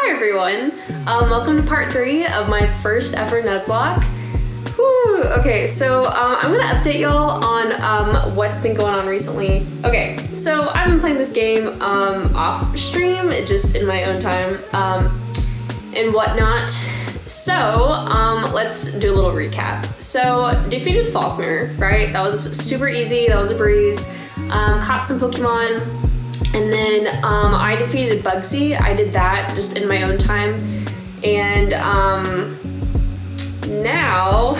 Hi everyone, welcome to part 3 of my first ever Nuzlocke. Whew. Okay, so I'm gonna update y'all on what's been going on recently. Okay, so I've been playing this game off stream, just in my own time and whatnot. So let's do a little recap. So defeated Faulkner, right? That was super easy, that was a breeze. Caught some Pokemon. And then I defeated Bugsy. I did that just in my own time. And now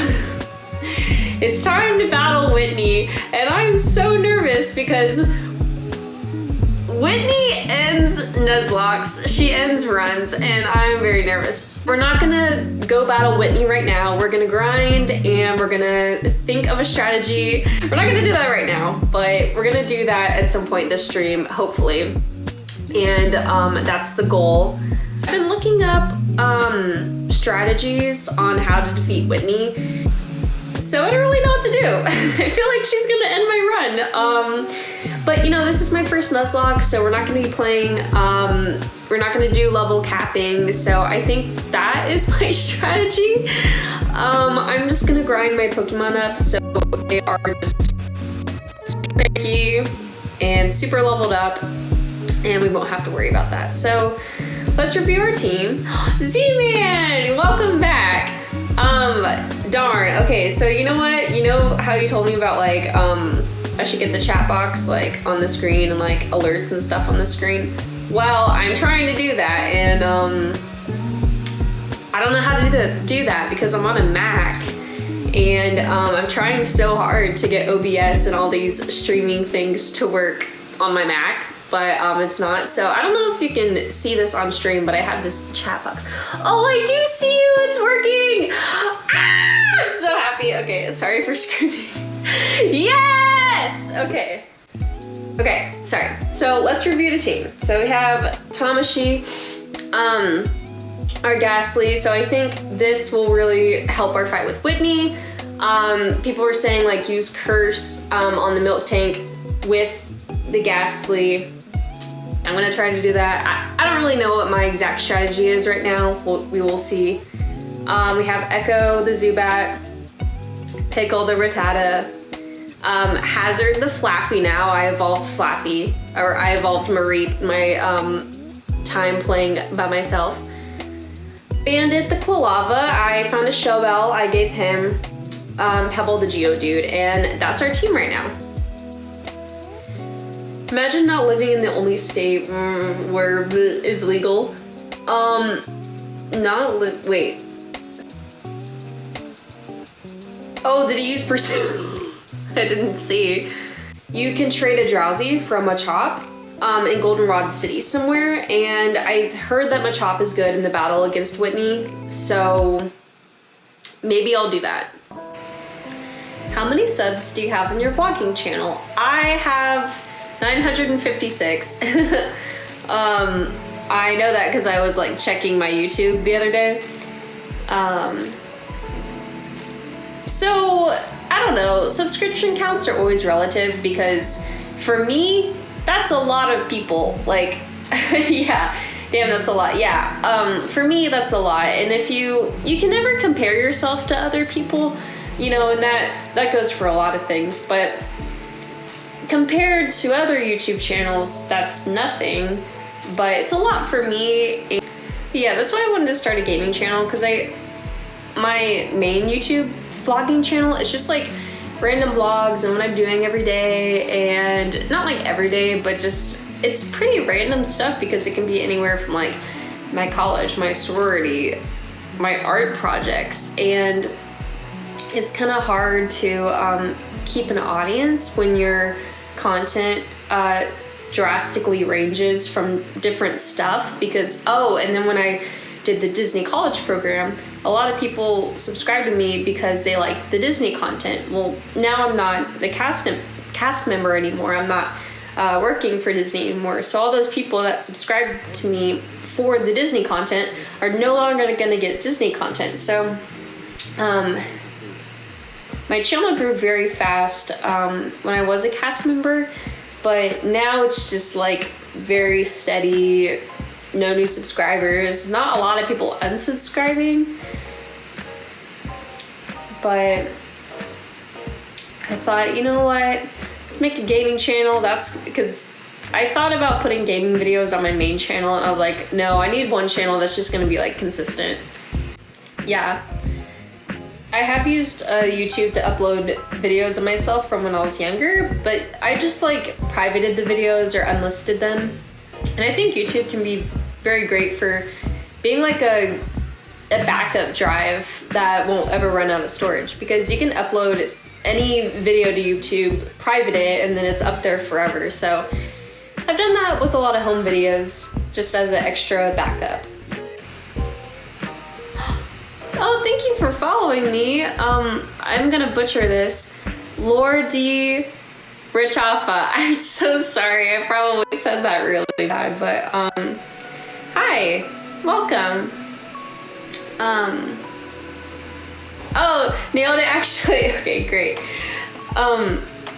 it's time to battle Whitney. And I'm so nervous because Whitney ends Nuzlockes, she ends runs, and I'm very nervous. We're not gonna go battle Whitney right now. We're gonna grind and we're gonna think of a strategy. We're not gonna do that right now, but we're gonna do that at some point this stream, hopefully. And that's the goal. I've been looking up strategies on how to defeat Whitney. So I don't really know what to do. I feel like she's gonna end my run. But you know, this is my first Nuzlocke, so we're not gonna be playing, we're not gonna do level capping. So I think that is my strategy. I'm just gonna grind my Pokemon up so they are just cranky and super leveled up, and we won't have to worry about that. So let's review our team. Z-Man, welcome back. Darn. Okay, so you know what? You know how you told me about like, I should get the chat box like on the screen and like alerts and stuff on the screen? Well, I'm trying to do that, and I don't know how to do that because I'm on a Mac, and I'm trying so hard to get OBS and all these streaming things to work on my Mac, but it's not. So I don't know if you can see this on stream, but I have this chat box. Oh, I do see you, it's working! Ah! I'm so happy. Okay, sorry for screaming. Yes! Okay. Okay, sorry. So let's review the team. So we have Tamashi, our Gastly. So I think this will really help our fight with Whitney. People were saying like use Curse on the Milk Tank with the Gastly. I'm gonna try to do that. I don't really know what my exact strategy is right now. We will see. We have Echo, the Zubat, Pickle, the Rattata, Hazard, the Flaffy now. I evolved Flaffy, or I evolved Mareep my time playing by myself. Bandit, the Quilava. I found a Showbell, I gave him Pebble, the Geodude, and that's our team right now. Imagine not living in the only state where is legal. Wait. Oh, did he use Pursue? I didn't see. You can trade a Drowsy for a Machop in Goldenrod City somewhere, and I heard that Machop is good in the battle against Whitney, so maybe I'll do that. How many subs do you have on your vlogging channel? I have 956. I know that because I was like checking my YouTube the other day. So I don't know, subscription counts are always relative because for me, that's a lot of people. Like, yeah, damn, that's a lot. Yeah, for me, that's a lot. And if you can never compare yourself to other people, you know, and that goes for a lot of things, but compared to other YouTube channels, that's nothing, but it's a lot for me. And yeah, that's why I wanted to start a gaming channel, because my main YouTube vlogging channel is just like random vlogs and what I'm doing every day, and not like every day, but just it's pretty random stuff because it can be anywhere from like my college, my sorority, my art projects, and it's kind of hard to keep an audience when your content drastically ranges from different stuff because, oh, and then when I did the Disney college program, a lot of people subscribed to me because they liked the Disney content. Well, now I'm not the cast member anymore. I'm not working for Disney anymore. So all those people that subscribed to me for the Disney content are no longer gonna get Disney content. So my channel grew very fast when I was a cast member, but now it's just like very steady no new subscribers, not a lot of people unsubscribing, but I thought, you know what, let's make a gaming channel. That's because I thought about putting gaming videos on my main channel, and I was like, no, I need one channel that's just gonna be like consistent. Yeah. I have used YouTube to upload videos of myself from when I was younger, but I just like privated the videos or unlisted them. And I think YouTube can be very great for being like a backup drive that won't ever run out of storage, because you can upload any video to YouTube, private it, and then it's up there forever. So I've done that with a lot of home videos, just as an extra backup. Oh, thank you for following me. I'm gonna butcher this. Lordy Richafa. I'm so sorry, I probably said that really bad, but hi, welcome. Oh, nailed it actually. Okay, great.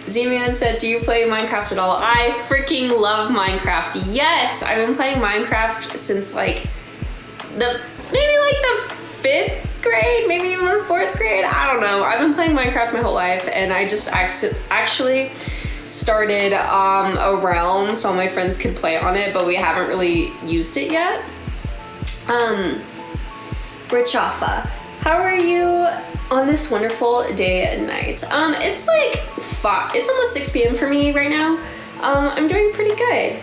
Z-Man said, do you play Minecraft at all? I freaking love Minecraft. Yes, I've been playing Minecraft since like maybe the 5th grade, maybe even 4th grade. I don't know. I've been playing Minecraft my whole life, and I just actually started a realm so all my friends could play on it, but we haven't really used it yet. Richafa, how are you on this wonderful day and night? It's like it's almost 6 p.m. for me right now. I'm doing pretty good.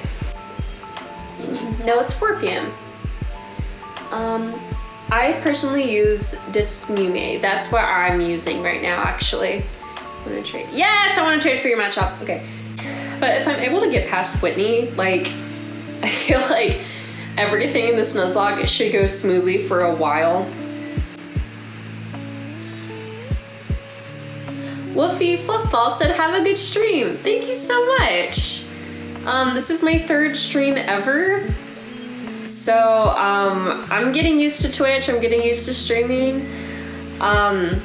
No, it's 4 p.m. I personally use Dismume. That's what I'm using right now, actually. I want to trade. Yes, I want to trade for your matchup. Okay. But if I'm able to get past Whitney, like, I feel like everything in this Nuzlocke should go smoothly for a while. Wolfie Fluffball said, have a good stream. Thank you so much. This is my 3rd stream ever. So I'm getting used to Twitch. I'm getting used to streaming. I'm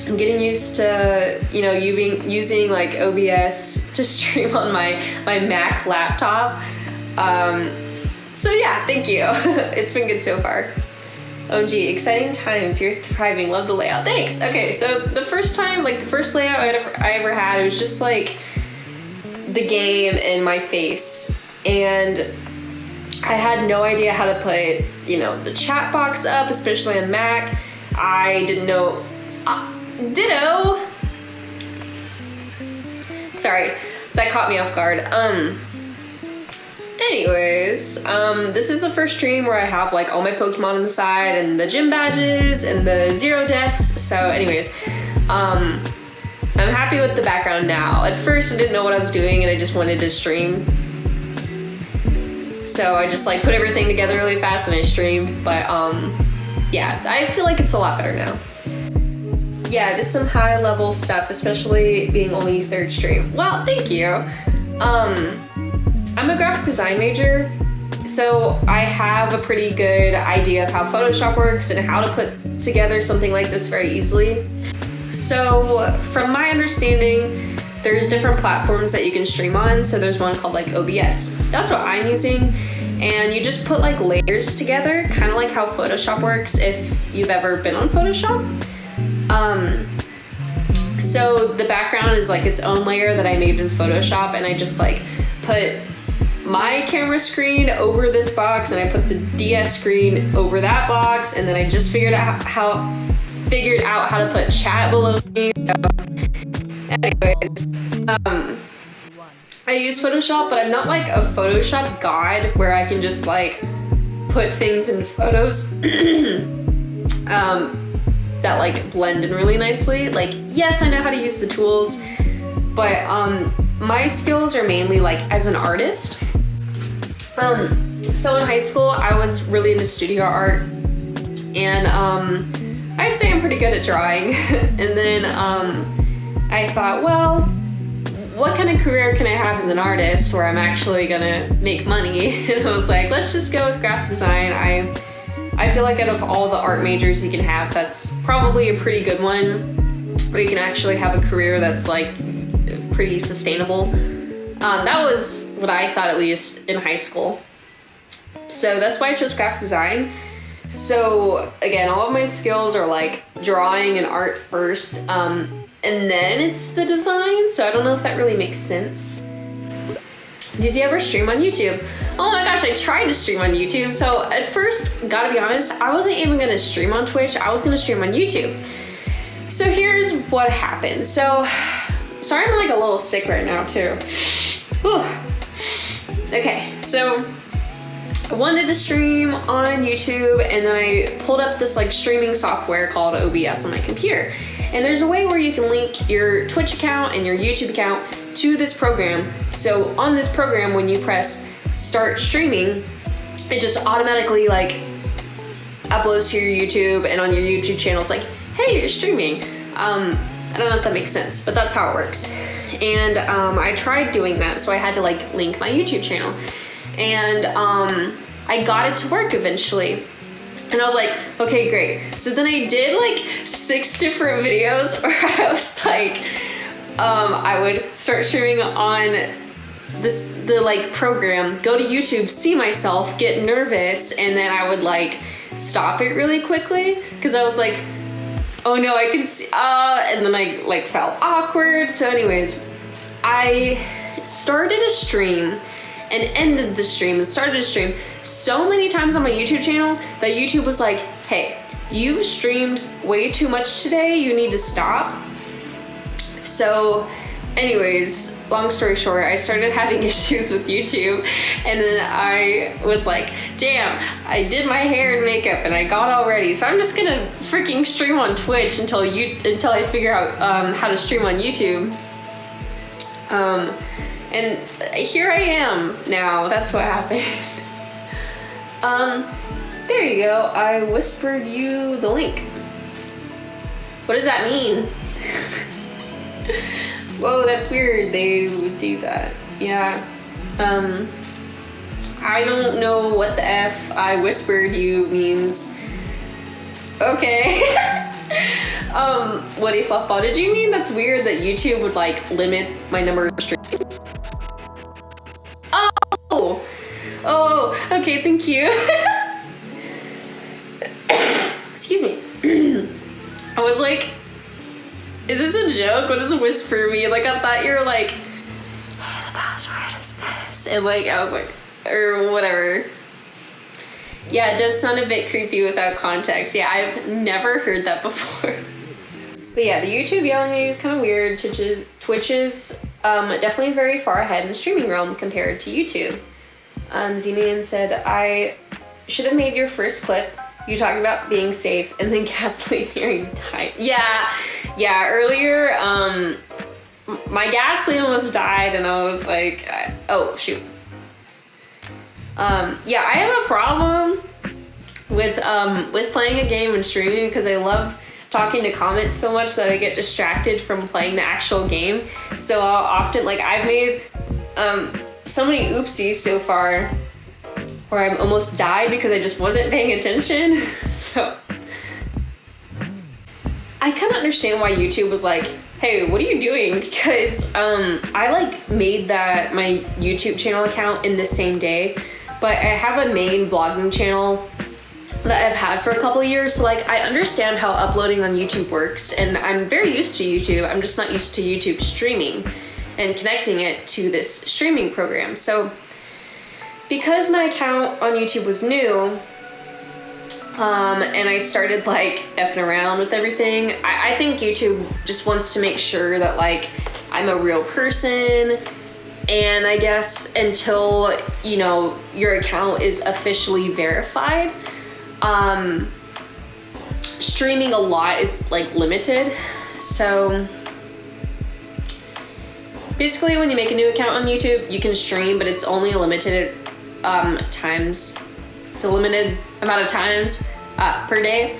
getting used to, you know, using like OBS to stream on my Mac laptop. So yeah, thank you. It's been good so far. OMG, exciting times. You're thriving. Love the layout. Thanks. Okay, so the first time, like the first layout I ever had, it was just like the game and my face, and I had no idea how to put, you know, the chat box up, especially on Mac. I didn't know. Ditto. Sorry, that caught me off guard. Anyways, this is the first stream where I have like all my Pokemon on the side and the gym badges and the 0 deaths. So anyways, I'm happy with the background now. At first I didn't know what I was doing and I just wanted to stream. So I just like put everything together really fast and I streamed. But yeah, I feel like it's a lot better now. Yeah, this is some high level stuff, especially being only 3rd stream. Well, thank you. I'm a graphic design major, so I have a pretty good idea of how Photoshop works and how to put together something like this very easily. So from my understanding, there's different platforms that you can stream on. So there's one called like OBS. That's what I'm using. And you just put like layers together, kind of like how Photoshop works if you've ever been on Photoshop. So the background is like its own layer that I made in Photoshop, and I just like put my camera screen over this box and I put the DS screen over that box, and then I just figured out how to put chat below me. So anyways, I use Photoshop, but I'm not like a Photoshop god where I can just like put things in photos that like blend in really nicely. Like, yes, I know how to use the tools, but my skills are mainly like as an artist. So in high school, I was really into studio art, and I'd say I'm pretty good at drawing. And then I thought, well, what kind of career can I have as an artist where I'm actually gonna make money? And I was like, let's just go with graphic design. I feel like out of all the art majors you can have, that's probably a pretty good one where you can actually have a career that's like pretty sustainable. That was what I thought, at least in high school. So that's why I chose graphic design. So again, all of my skills are like drawing and art first, and then it's the design. So I don't know if that really makes sense. Did you ever stream on YouTube? Oh my gosh, I tried to stream on YouTube. So at first, gotta be honest, I wasn't even gonna stream on Twitch. I was gonna stream on YouTube. So here's what happened. So, sorry I'm like a little sick right now too. Whew. Okay, so I wanted to stream on YouTube, and then I pulled up this like streaming software called OBS on my computer. And there's a way where you can link your Twitch account and your YouTube account to this program. So on this program, when you press start streaming, it just automatically like uploads to your YouTube, and on your YouTube channel, it's like, hey, you're streaming. I don't know if that makes sense, but that's how it works. And I tried doing that, so I had to like link my YouTube channel. And I got it to work eventually. And I was like, okay, great. So then I did like 6 different videos where I was like, I would start streaming on the like program, go to YouTube, see myself, get nervous, and then I would like stop it really quickly because I was like, oh no, I can see, and then I like felt awkward. So anyways, I started a stream and ended the stream and started a stream so many times on my YouTube channel that YouTube was like, hey, you've streamed way too much today, you need to stop. So anyways, long story short, I started having issues with YouTube, and then I was like, damn, I did my hair and makeup and I got all ready, so I'm just gonna freaking stream on Twitch until I figure out how to stream on YouTube. And here I am now. That's what happened. There you go. I whispered you the link. What does that mean? Whoa, that's weird. They would do that. Yeah. I don't know what the F I whispered you means. Okay. What a fluffball. Did you mean that's weird that YouTube would like limit my number of streams? Oh, okay, thank you. Excuse me. I was like, is this a joke? What does whisper mean? Like, I thought you were like, hey, the password is this. And like, I was like, or whatever. Yeah, it does sound a bit creepy without context. Yeah, I've never heard that before. But yeah, the YouTube yelling at you is kind of weird. Twitch is definitely very far ahead in the streaming realm compared to YouTube. Xenian said, I should have made your first clip you talking about being safe and then GASTLY nearing time. Yeah, earlier, my GASTLY almost died and I was like, oh shoot. Yeah, I have a problem with playing a game and streaming because I love talking to comments so much that I get distracted from playing the actual game. So I'll often, like, I've made so many oopsies so far where I've almost died because I just wasn't paying attention. So I kind of understand why YouTube was like, hey, what are you doing? Because I like made my YouTube channel account in the same day, but I have a main vlogging channel that I've had for a couple of years. So like, I understand how uploading on YouTube works, and I'm very used to YouTube. I'm just not used to YouTube streaming and connecting it to this streaming program. So because my account on YouTube was new, and I started like effing around with everything, I think YouTube just wants to make sure that like I'm a real person. And I guess until, you know, your account is officially verified, streaming a lot is like limited. So basically when you make a new account on YouTube, you can stream, but it's only a limited times. It's a limited amount of times per day.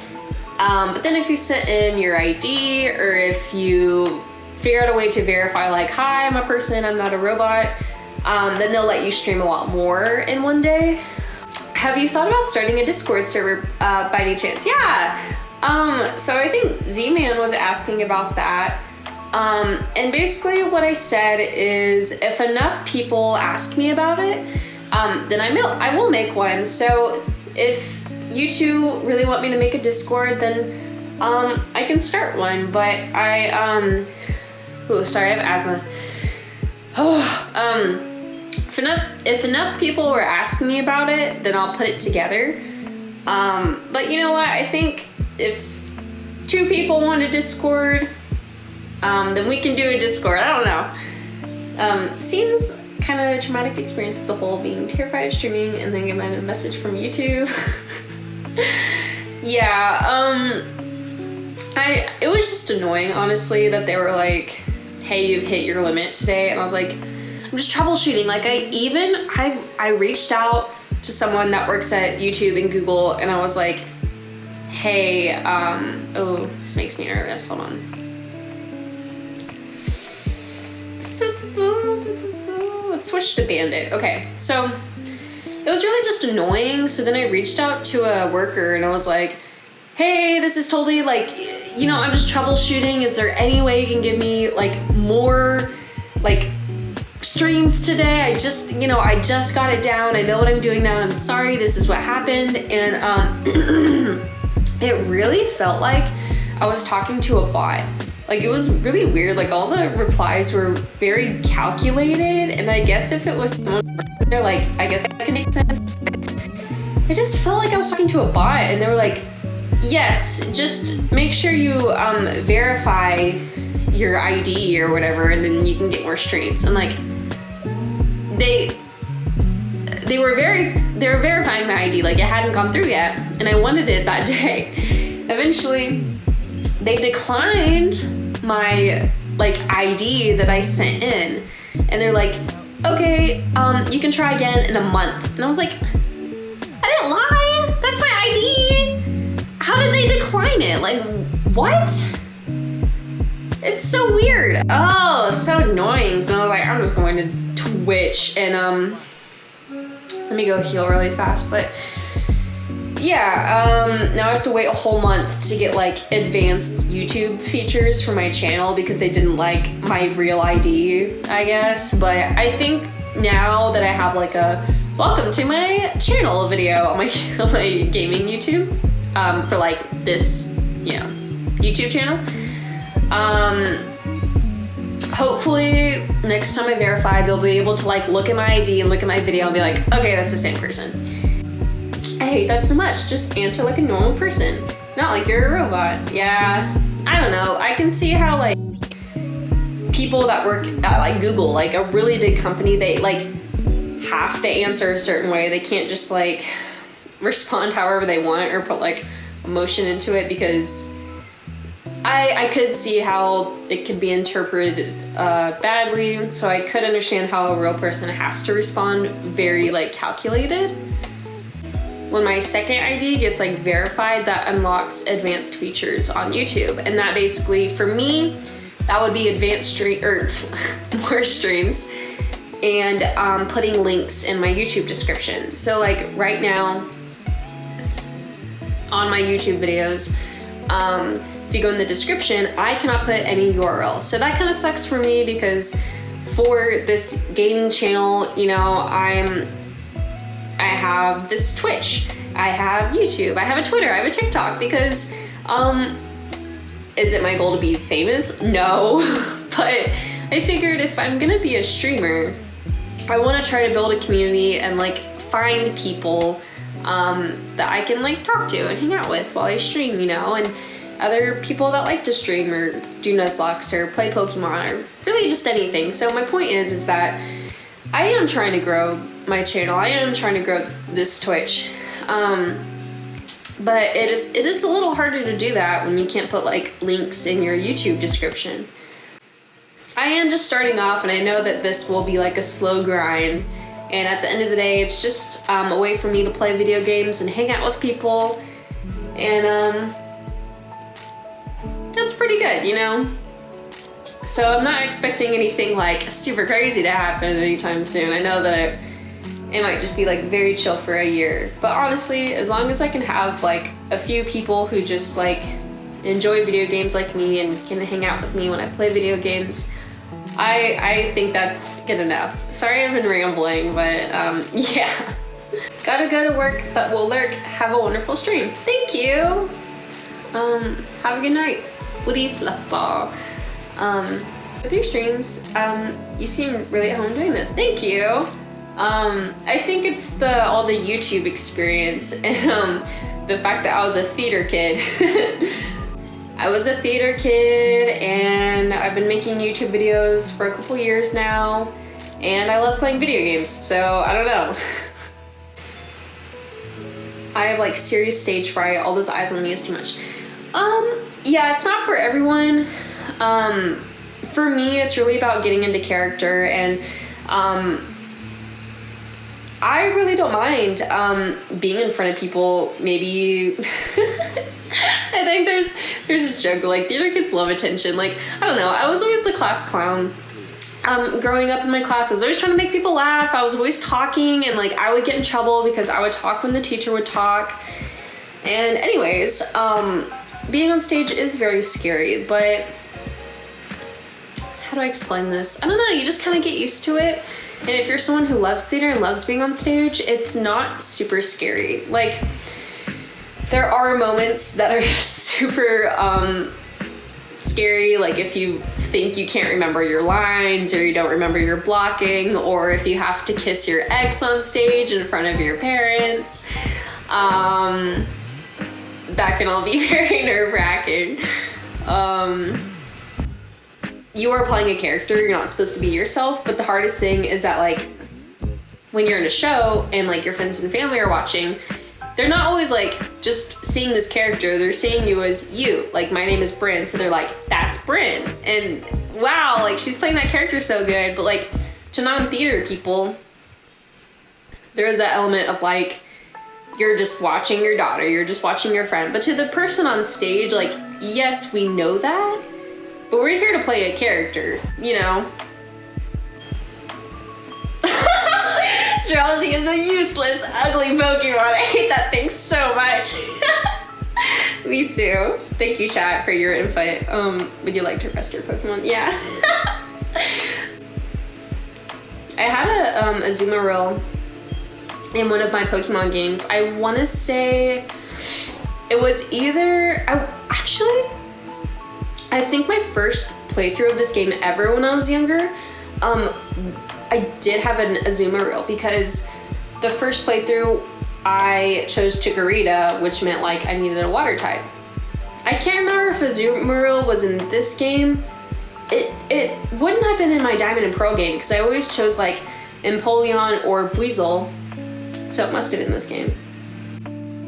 But then if you send in your ID, or if you figure out a way to verify like, hi, I'm a person, I'm not a robot, then they'll let you stream a lot more in one day. Have you thought about starting a Discord server by any chance? Yeah. So I think Z-Man was asking about that. And basically what I said is, if enough people ask me about it, then I will make one. So if you two really want me to make a Discord, then I can start one. But oh, sorry, I have asthma. If enough people were asking me about it, then I'll put it together. But you know what? I think if 2 people want a Discord, then we can do a Discord. I don't know. Seems kind of a traumatic experience with the whole being terrified of streaming and then getting a message from YouTube. Yeah, it was just annoying, honestly, that they were like, hey, you've hit your limit today. And I was like, I'm just troubleshooting. Like I reached out to someone that works at YouTube and Google, and I was like, hey, oh, this makes me nervous. Hold on. Let's switch to Bandit. Okay, so it was really just annoying. So then I reached out to a worker and I was like, hey, this is totally like, you know, I'm just troubleshooting. Is there any way you can give me like more like streams today? I just got it down. I know what I'm doing now. I'm sorry, this is what happened. And it really felt like I was talking to a bot. Like, it was really weird. Like, all the replies were very calculated, and I guess if it was someone there, like, I guess that could make sense. I just felt like I was talking to a bot, and they were like, yes, just make sure you verify your ID or whatever, and then you can get more streams. And like, they were verifying my ID, like it hadn't gone through yet, and I wanted it that day. Eventually, they declined my like ID that I sent in, and they're like, okay, you can try again in a month. And I was like, I didn't lie, that's my ID. How did they decline it? Like, what? It's so weird. Oh, so annoying. So I was like, I'm just going to Twitch and let me go heal really fast. But yeah, now I have to wait a whole month to get like advanced YouTube features for my channel because they didn't like my real ID, I guess. But I think now that I have like a welcome to my channel video on my gaming YouTube, for like this, you know, YouTube channel. Hopefully next time I verify, they'll be able to like look at my ID and look at my video and be like, okay, that's the same person. I hate that so much. Just answer like a normal person, not like you're a robot. Yeah, I don't know. I can see how like people that work at like Google, like a really big company, they like have to answer a certain way. They can't just like respond however they want or put like emotion into it, because I could see how it could be interpreted badly. So I could understand how a real person has to respond very like calculated. When my second ID gets like verified, that unlocks advanced features on YouTube. And that basically, for me, that would be advanced stream or more streams and putting links in my YouTube description. So like right now on my YouTube videos, if you go in the description, I cannot put any URL. So that kind of sucks for me because for this gaming channel, you know, I have this Twitch, I have YouTube, I have a Twitter, I have a TikTok, because is it my goal to be famous? No. But I figured if I'm gonna be a streamer, I want to try to build a community and like find people that I can like talk to and hang out with while I stream, you know, and other people that like to stream or do Nuzlocke or play Pokemon or really just anything. So my point is that I am trying to grow my channel. I am trying to grow this Twitch. But it is a little harder to do that when you can't put like links in your YouTube description. I am just starting off, and I know that this will be like a slow grind. And at the end of the day, it's just a way for me to play video games and hang out with people. And that's pretty good, you know? So I'm not expecting anything like super crazy to happen anytime soon. I know that it might just be like very chill for a year. But honestly, as long as I can have like a few people who just like enjoy video games like me and can hang out with me when I play video games, I think that's good enough. Sorry I've been rambling, but yeah. Gotta go to work, but we'll lurk. Have a wonderful stream. Thank you. Have a good night. Woody Fluffball. With your streams, you seem really at home doing this. Thank you. I think it's all the YouTube experience and the fact that I was a theater kid. I was a theater kid and I've been making YouTube videos for a couple years now, and I love playing video games, so I don't know. I have like serious stage fright. All those eyes on me is too much. Yeah, it's not for everyone. For me, it's really about getting into character, and I really don't mind being in front of people. Maybe I think there's a joke like theater kids love attention. Like, I don't know. I was always the class clown. Growing up in my class, I was always trying to make people laugh. I was always talking, and like I would get in trouble because I would talk when the teacher would talk. And anyways, being on stage is very scary, but how do I explain this? I don't know, you just kind of get used to it. And if you're someone who loves theater and loves being on stage, it's not super scary. Like, there are moments that are super scary, like if you think you can't remember your lines, or you don't remember your blocking, or if you have to kiss your ex on stage in front of your parents. That can all be very nerve-wracking. You are playing a character, you're not supposed to be yourself, but the hardest thing is that like when you're in a show and like your friends and family are watching, they're not always like just seeing this character, they're seeing you as you. Like, my name is Bryn, so they're like, that's Bryn. And wow, like she's playing that character so good. But like to non-theater people, there is that element of like, you're just watching your daughter, you're just watching your friend. But to the person on stage, like, yes, we know that, but we're here to play a character, you know? Drowsy is a useless, ugly Pokemon. I hate that thing so much. Me too. Thank you, chat, for your input. Would you like to rest your Pokemon? Yeah. I had a Azumarill in one of my Pokemon games. I want to say it was either... I think my first playthrough of this game ever when I was younger, I did have an Azumarill, because the first playthrough I chose Chikorita, which meant like I needed a water type. I can't remember if Azumarill was in this game. It wouldn't have been in my Diamond and Pearl game, because I always chose like Empoleon or Buizel, so it must have been this game.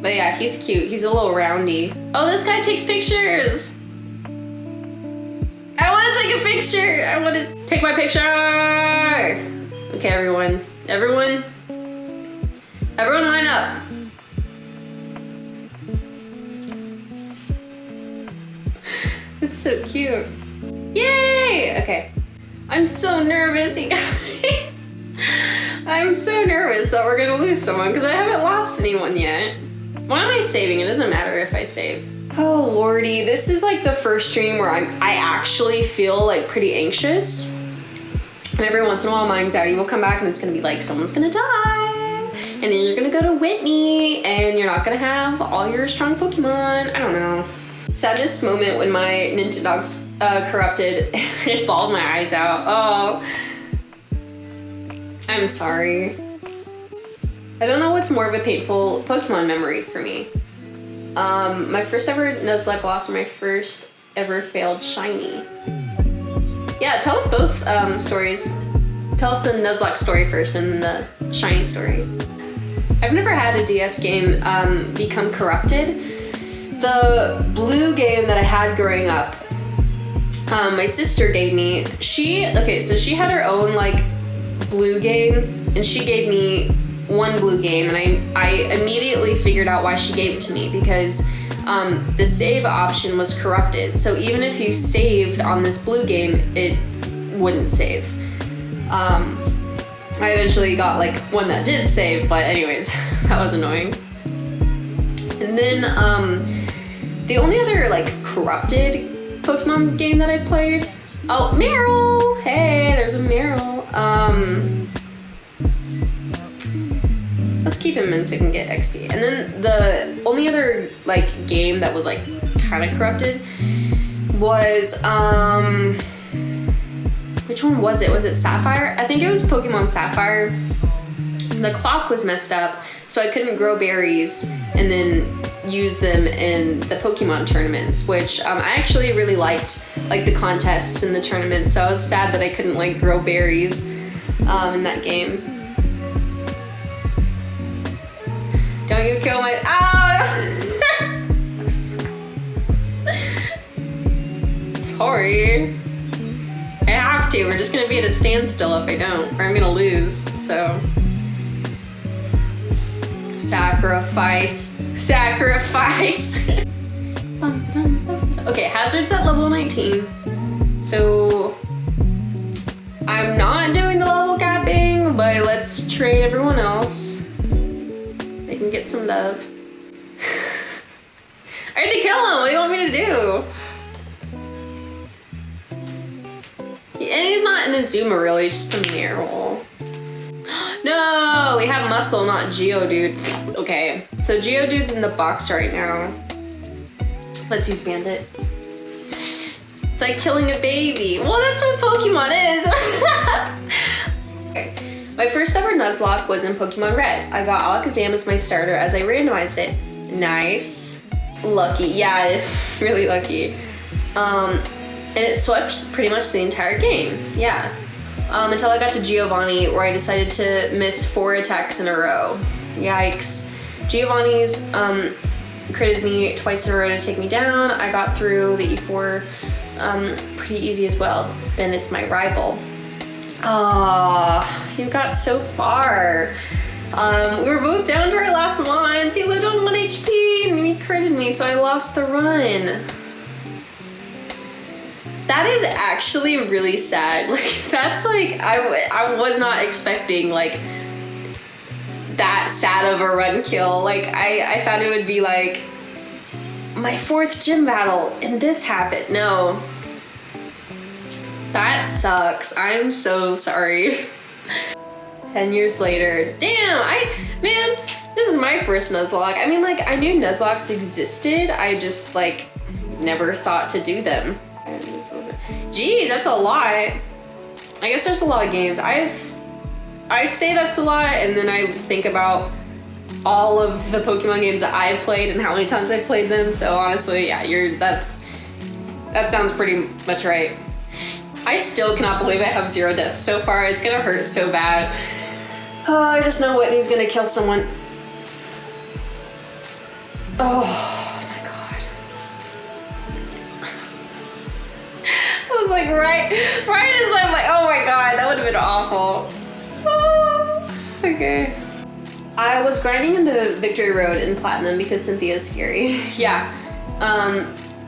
But yeah, he's cute. He's a little roundy. Oh, this guy takes pictures! I want to take a picture! I want to take my picture! Okay, everyone. Everyone line up. It's so cute. Yay! Okay. I'm so nervous, you guys. I'm so nervous that we're gonna lose someone, because I haven't lost anyone yet. Why am I saving? It doesn't matter if I save. Oh lordy, this is like the first stream where I actually feel like pretty anxious. And every once in a while my anxiety will come back and it's gonna be like, someone's gonna die. And then you're gonna go to Whitney and you're not gonna have all your strong Pokemon. I don't know. Saddest moment when my Nintendogs corrupted. It bawled my eyes out. Oh. I'm sorry. I don't know what's more of a painful Pokemon memory for me. My first ever Nuzlocke loss, or my first ever failed shiny. Yeah, tell us both stories. Tell us the Nuzlocke story first and then the shiny story. I've never had a DS game become corrupted. The blue game that I had growing up, my sister gave me. She had her own like blue game, and she gave me one blue game, and I immediately figured out why she gave it to me, because the save option was corrupted. So even if you saved on this blue game, it wouldn't save. I eventually got like one that did save, but anyways, that was annoying. And then the only other like corrupted Pokemon game that I played Oh, Meryl! Hey, there's a Meryl. Let's keep him in so we can get XP. And then the only other like game that was like kind of corrupted was which one was it? Was it Sapphire? I think it was Pokemon Sapphire. The clock was messed up, so I couldn't grow berries and then use them in the Pokemon tournaments, which I actually really liked, like the contests and the tournaments, so I was sad that I couldn't like grow berries in that game. Don't you kill my— Sorry. I have to. We're just gonna be at a standstill if I don't, or I'm gonna lose, so. Sacrifice. Sacrifice. Okay, Hazard's at level 19. So I'm not doing the level capping, but let's trade everyone else. They can get some love. I had to kill him. What do you want me to do? And he's not an Azuma really, he's just a Meryl. No, we have Muscle, not Geodude. Okay, so Geodude's in the box right now. Let's use Bandit. It's like killing a baby. Well, that's what Pokemon is. Okay, my first ever Nuzlocke was in Pokemon Red. I got Alakazam as my starter as I randomized it. Nice. Lucky, yeah, really lucky. And it swept pretty much the entire game, yeah. Until I got to Giovanni, where I decided to miss 4 attacks in a row. Yikes. Giovanni's critted me twice in a row to take me down. I got through the E4 pretty easy as well. Then it's my rival. Oh, you got so far. We were both down to our last lines. He lived on 1 HP and he critted me, so I lost the run. That is actually really sad. Like, that's like, I was not expecting like that sad of a run kill. Like, I thought it would be like my 4th gym battle and this happened. No. That sucks. I'm so sorry. 10 years later. Damn, man, this is my first Nuzlocke. I mean, like, I knew Nuzlocks existed. I just like never thought to do them. Geez, that's a lot. I guess there's a lot of games. I say that's a lot, and then I think about all of the Pokemon games that I've played and how many times I've played them. So honestly, yeah, that sounds pretty much right. I still cannot believe I have 0 deaths so far. It's gonna hurt so bad. Oh, I just know Whitney's gonna kill someone. Oh. I was like, right as I'm like, oh my god, that would have been awful. Oh, okay. I was grinding in the Victory Road in Platinum because Cynthia's scary. Yeah.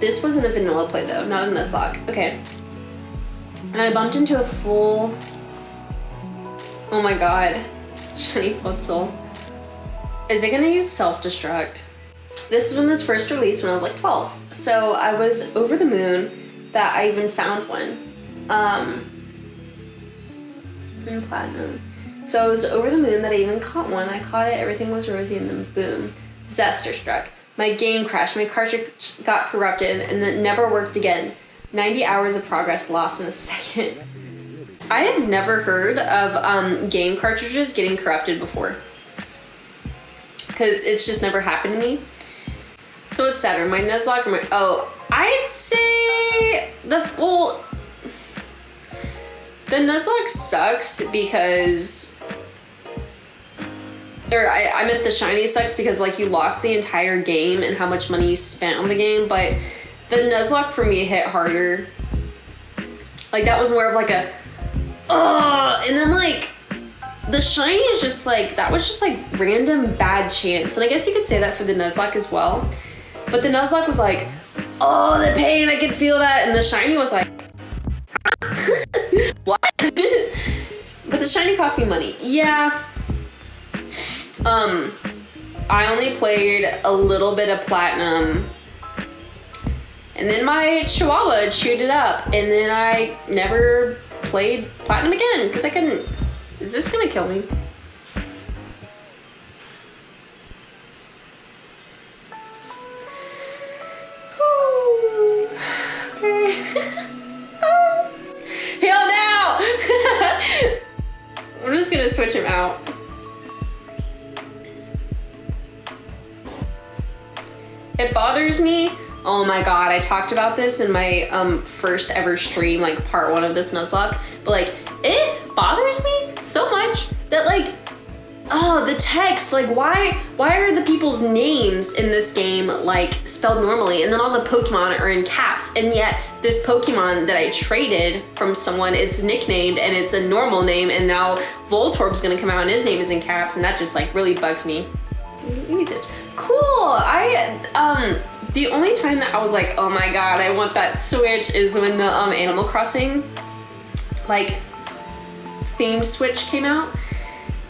This wasn't a vanilla play though, not a Nuzlocke. Okay. And I bumped into a full... Oh my god. Shiny Futzel. Is it gonna use self-destruct? This is when this first released when I was like 12. So I was over the moon that I even found one in Platinum. So I was over the moon that I even caught one. I caught it, everything was rosy, and then boom, Zester struck. My game crashed, my cartridge got corrupted, and then never worked again. 90 hours of progress lost in a second. I have never heard of game cartridges getting corrupted before, because it's just never happened to me. So what's sadder, my Nuzlocke or my... Oh, I'd say the Nuzlocke sucks because... Or I meant the shiny sucks because like you lost the entire game and how much money you spent on the game, but the Nuzlocke for me hit harder. Like that was more of like a... and then like the shiny is just like, that was just like random bad chance. And I guess you could say that for the Nuzlocke as well. But the Nuzlocke was like, oh, the pain, I could feel that. And the shiny was like, what? But the shiny cost me money. Yeah. I only played a little bit of Platinum. And then my Chihuahua chewed it up, and then I never played Platinum again because I couldn't. Is this gonna kill me? Okay. Heal now! I'm just gonna switch him out. It bothers me. Oh my god, I talked about this in my first ever stream, like part 1 of this Nuzlocke, but like it bothers me so much that like, oh, the text, like why are the people's names in this game like spelled normally, and then all the Pokemon are in caps, and yet this Pokemon that I traded from someone, it's nicknamed and it's a normal name, and now Voltorb's gonna come out and his name is in caps, and that just like really bugs me. Usage. Cool. The only time that I was like, oh my god, I want that Switch is when the Animal Crossing like themed Switch came out.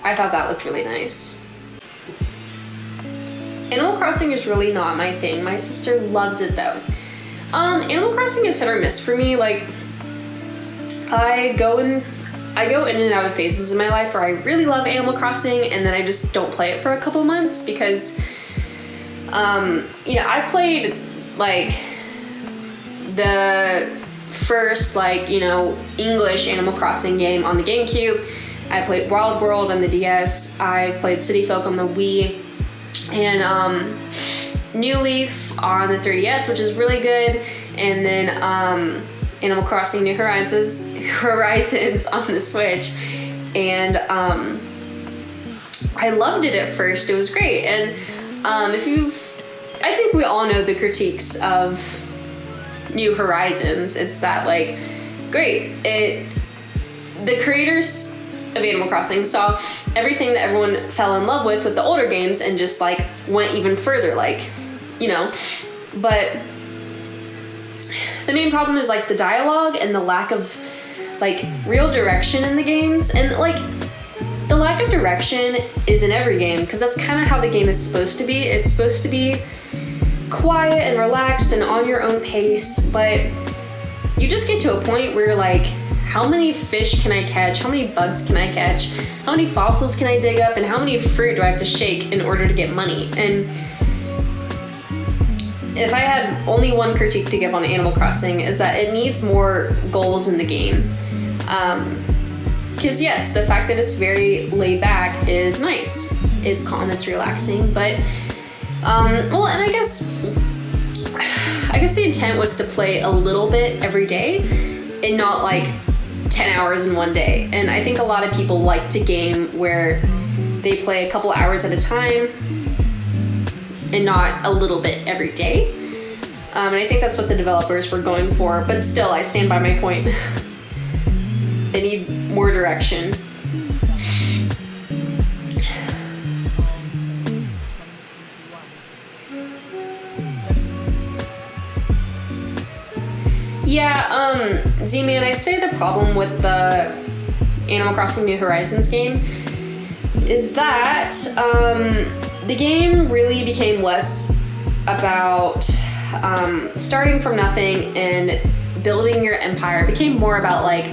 I thought that looked really nice. Animal Crossing is really not my thing. My sister loves it though. Animal Crossing is hit or miss for me. Like I go in and out of phases in my life where I really love Animal Crossing and then I just don't play it for a couple months because you know, I played like the first like, you know, English Animal Crossing game on the GameCube. I played Wild World on the DS. I've played City Folk on the Wii, and New Leaf on the 3DS, which is really good. And then Animal Crossing New Horizons on the Switch. And I loved it at first. It was great. And I think we all know the critiques of New Horizons. It's that like, great. The creators of Animal Crossing saw everything that everyone fell in love with the older games and just like went even further, like, you know. But the main problem is like the dialogue and the lack of like real direction in the games. And like the lack of direction is in every game because that's kind of how the game is supposed to be. It's supposed to be quiet and relaxed and on your own pace, but you just get to a point where you're like, how many fish can I catch? How many bugs can I catch? How many fossils can I dig up? And how many fruit do I have to shake in order to get money? And if I had only one critique to give on Animal Crossing is that it needs more goals in the game. Because yes, the fact that it's very laid back is nice. It's calm, it's relaxing, but well, and I guess the intent was to play a little bit every day and not like 10 hours in one day. And I think a lot of people like to game where they play a couple hours at a time and not a little bit every day. And I think that's what the developers were going for, but still, I stand by my point. They need more direction. Yeah, Z-Man, I'd say the problem with the Animal Crossing New Horizons game is that the game really became less about starting from nothing and building your empire. It became more about like,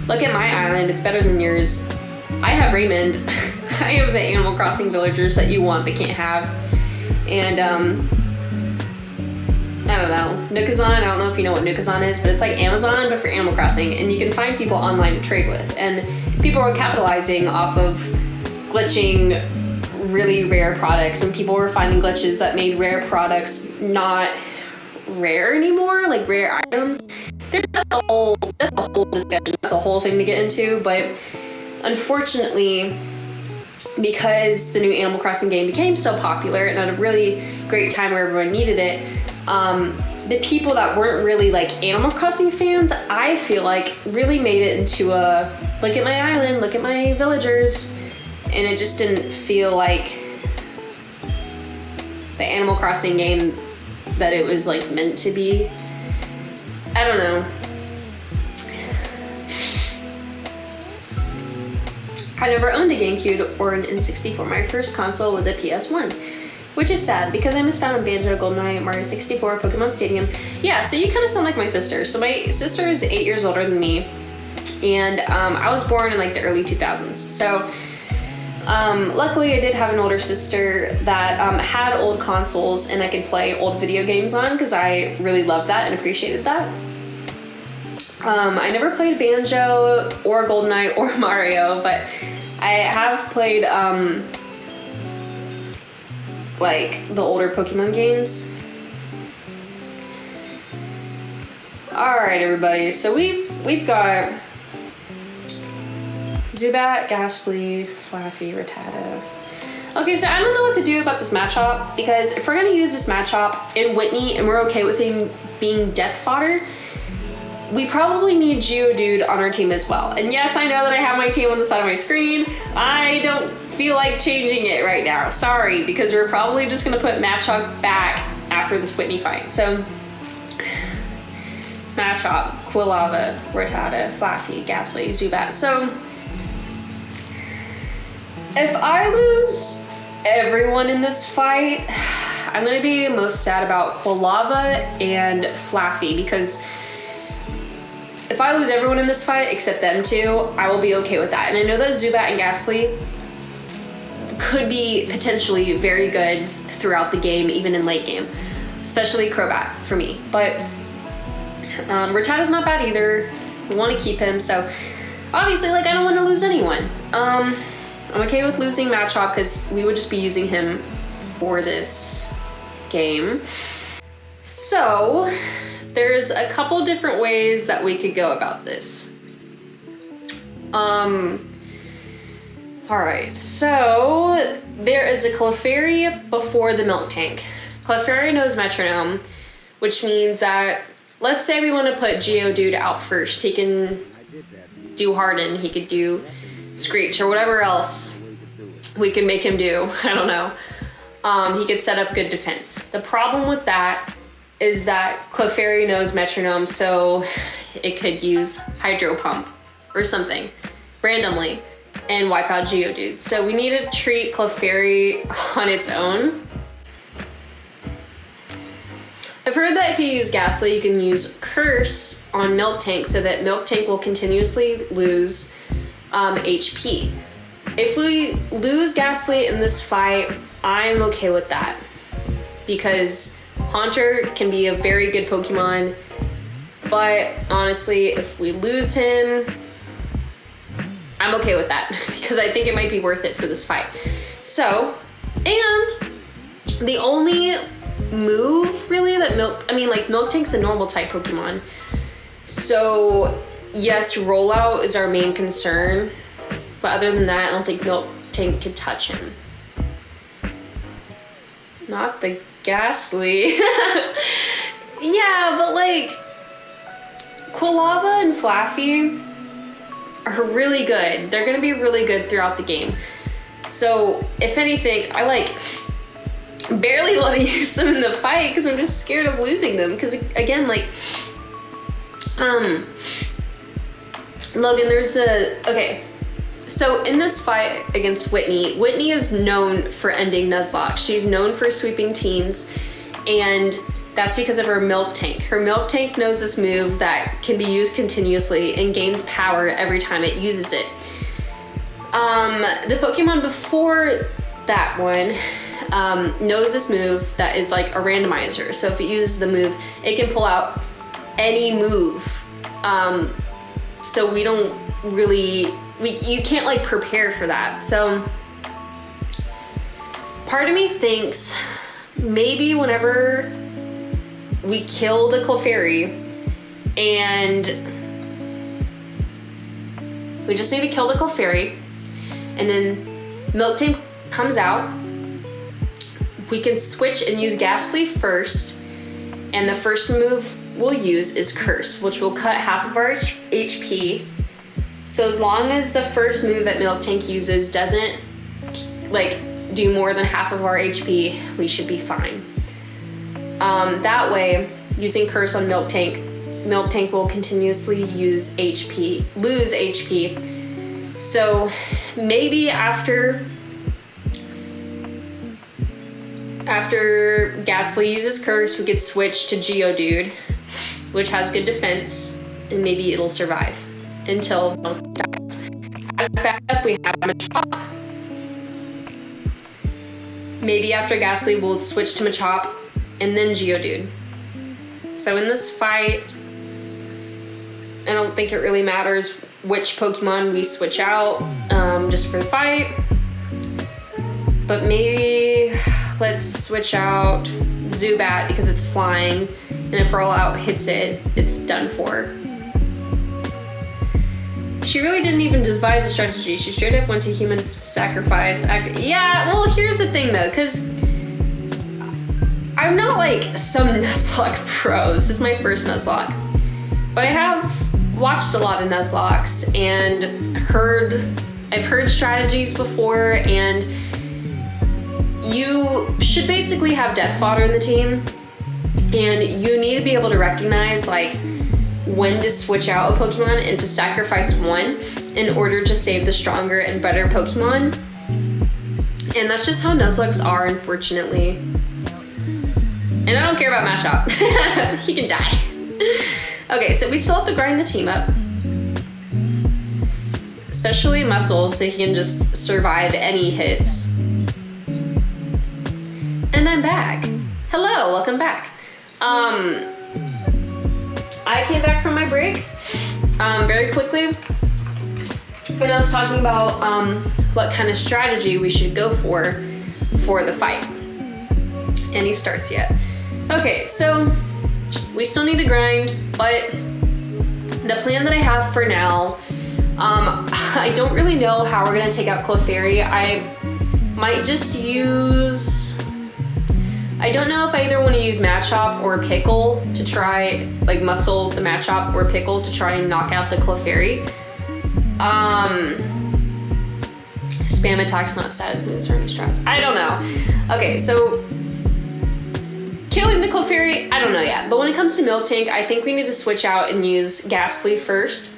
look at my island, it's better than yours. I have Raymond. I have the Animal Crossing villagers that you want but can't have. And I don't know, Nookazon, I don't know if you know what Nookazon is, but it's like Amazon but for Animal Crossing, and you can find people online to trade with. And people were capitalizing off of glitching really rare products, and people were finding glitches that made rare products not rare anymore, like rare items. That's a whole discussion, that's a whole thing to get into, but unfortunately, because the new Animal Crossing game became so popular and at a really great time where everyone needed it, the people that weren't really like Animal Crossing fans, I feel like really made it into a, look at my island, look at my villagers, and it just didn't feel like the Animal Crossing game that it was like meant to be. I don't know. I never owned a GameCube or an N64. My first console was a PS1. which is sad because I missed out on Banjo, GoldenEye, Mario 64, Pokemon Stadium. Yeah, so you kind of sound like my sister. So my sister is 8 years older than me, and I was born in like the early 2000s. So luckily I did have an older sister that had old consoles and I could play old video games on, because I really loved that and appreciated that. I never played Banjo or GoldenEye or Mario, but I have played like the older Pokemon games. All right, everybody. So we've got Zubat, Gastly, Flaffy, Rattata. Okay, so I don't know what to do about this Machop, because if we're gonna use this Machop in Whitney and we're okay with him being death fodder, we probably need Geodude on our team as well. And yes, I know that I have my team on the side of my screen. I don't feel like changing it right now. Sorry, because we're probably just gonna put Machop back after this Whitney fight. So, Machop, Quilava, Rattata, Flaffy, Gastly, Zubat. So, if I lose everyone in this fight, I'm gonna be most sad about Quilava and Flaffy, because if I lose everyone in this fight except them two, I will be okay with that. And I know that Zubat and Gastly could be potentially very good throughout the game, even in late game, especially Crobat for me. But Rattata's not bad either. We want to keep him, so obviously, like, I don't want to lose anyone. I'm okay with losing Machop because we would just be using him for this game. So there's a couple different ways that we could go about this. All right, so there is a Clefairy before the Milk Tank. Clefairy knows Metronome, which means that, let's say we want to put Geodude out first. He can do Harden, he could do Screech, or whatever else we can make him do. I don't know. He could set up good defense. The problem with that is that Clefairy knows Metronome, so it could use Hydro Pump or something randomly and wipe out Geodude. So we need to treat Clefairy on its own. I've heard that if you use Gastly, you can use Curse on Milk Tank so that Milk Tank will continuously lose HP. If we lose Gastly in this fight, I'm okay with that, because Haunter can be a very good Pokemon, but honestly, if we lose him, I'm okay with that because I think it might be worth it for this fight. So, and the only move really that Milk Tank's a normal type Pokemon. So yes, rollout is our main concern, but other than that, I don't think Milk Tank could touch him. Not the Gastly. Yeah, but like Quilava and Flaffy are really good. They're gonna be really good throughout the game. So if anything, I like barely want to use them in the fight because I'm just scared of losing them. Because again, like Logan, there's okay. So in this fight against Whitney, Whitney is known for ending Nuzlocke. She's known for sweeping teams, and that's because of her Milk Tank. Her Milk Tank knows this move that can be used continuously and gains power every time it uses it. The Pokemon before that one knows this move that is like a randomizer. So if it uses the move, it can pull out any move. So we don't really, you can't like prepare for that. So part of me thinks maybe whenever we kill the Clefairy and we just need to kill the Clefairy and then Milk Tank comes out, we can switch and use Gastly first, and the first move we'll use is Curse, which will cut half of our HP. So as long as the first move that Milk Tank uses doesn't like do more than half of our HP, we should be fine. That way, using Curse on Milk Tank will continuously lose HP. So maybe after After Ghastly uses Curse, we could switch to Geodude, which has good defense, and maybe it'll survive until Milk dies. As backup, we have Machop. Maybe after Ghastly, we'll switch to Machop and then Geodude. So in this fight, I don't think it really matters which Pokemon we switch out, just for the fight. But maybe let's switch out Zubat because it's flying, and if Rollout hits it, it's done for. She really didn't even devise a strategy. She straight up went to human sacrifice. Yeah, well, here's the thing though, because I'm not like some Nuzlocke pro. This is my first Nuzlocke. But I have watched a lot of Nuzlockes and I've heard strategies before, and you should basically have Death Fodder in the team, and you need to be able to recognize like when to switch out a Pokemon and to sacrifice one in order to save the stronger and better Pokemon. And that's just how Nuzlockes are, unfortunately. And I don't care about Machop. He can die. Okay, so we still have to grind the team up. Especially Muscle, so he can just survive any hits. And I'm back. Hello, welcome back. I came back from my break very quickly, and I was talking about what kind of strategy we should go for the fight. And he starts yet. Okay, so we still need to grind, but the plan that I have for now, I don't really know how we're gonna take out Clefairy. I might just use, I don't know if I either want to use Machop or Pickle to try, like muscle the Machop or Pickle to try and knock out the Clefairy. Spam attacks, not status moves or any strats. I don't know. Okay, so killing the Clefairy, I don't know yet. But when it comes to Milk Tank, I think we need to switch out and use Ghastly first.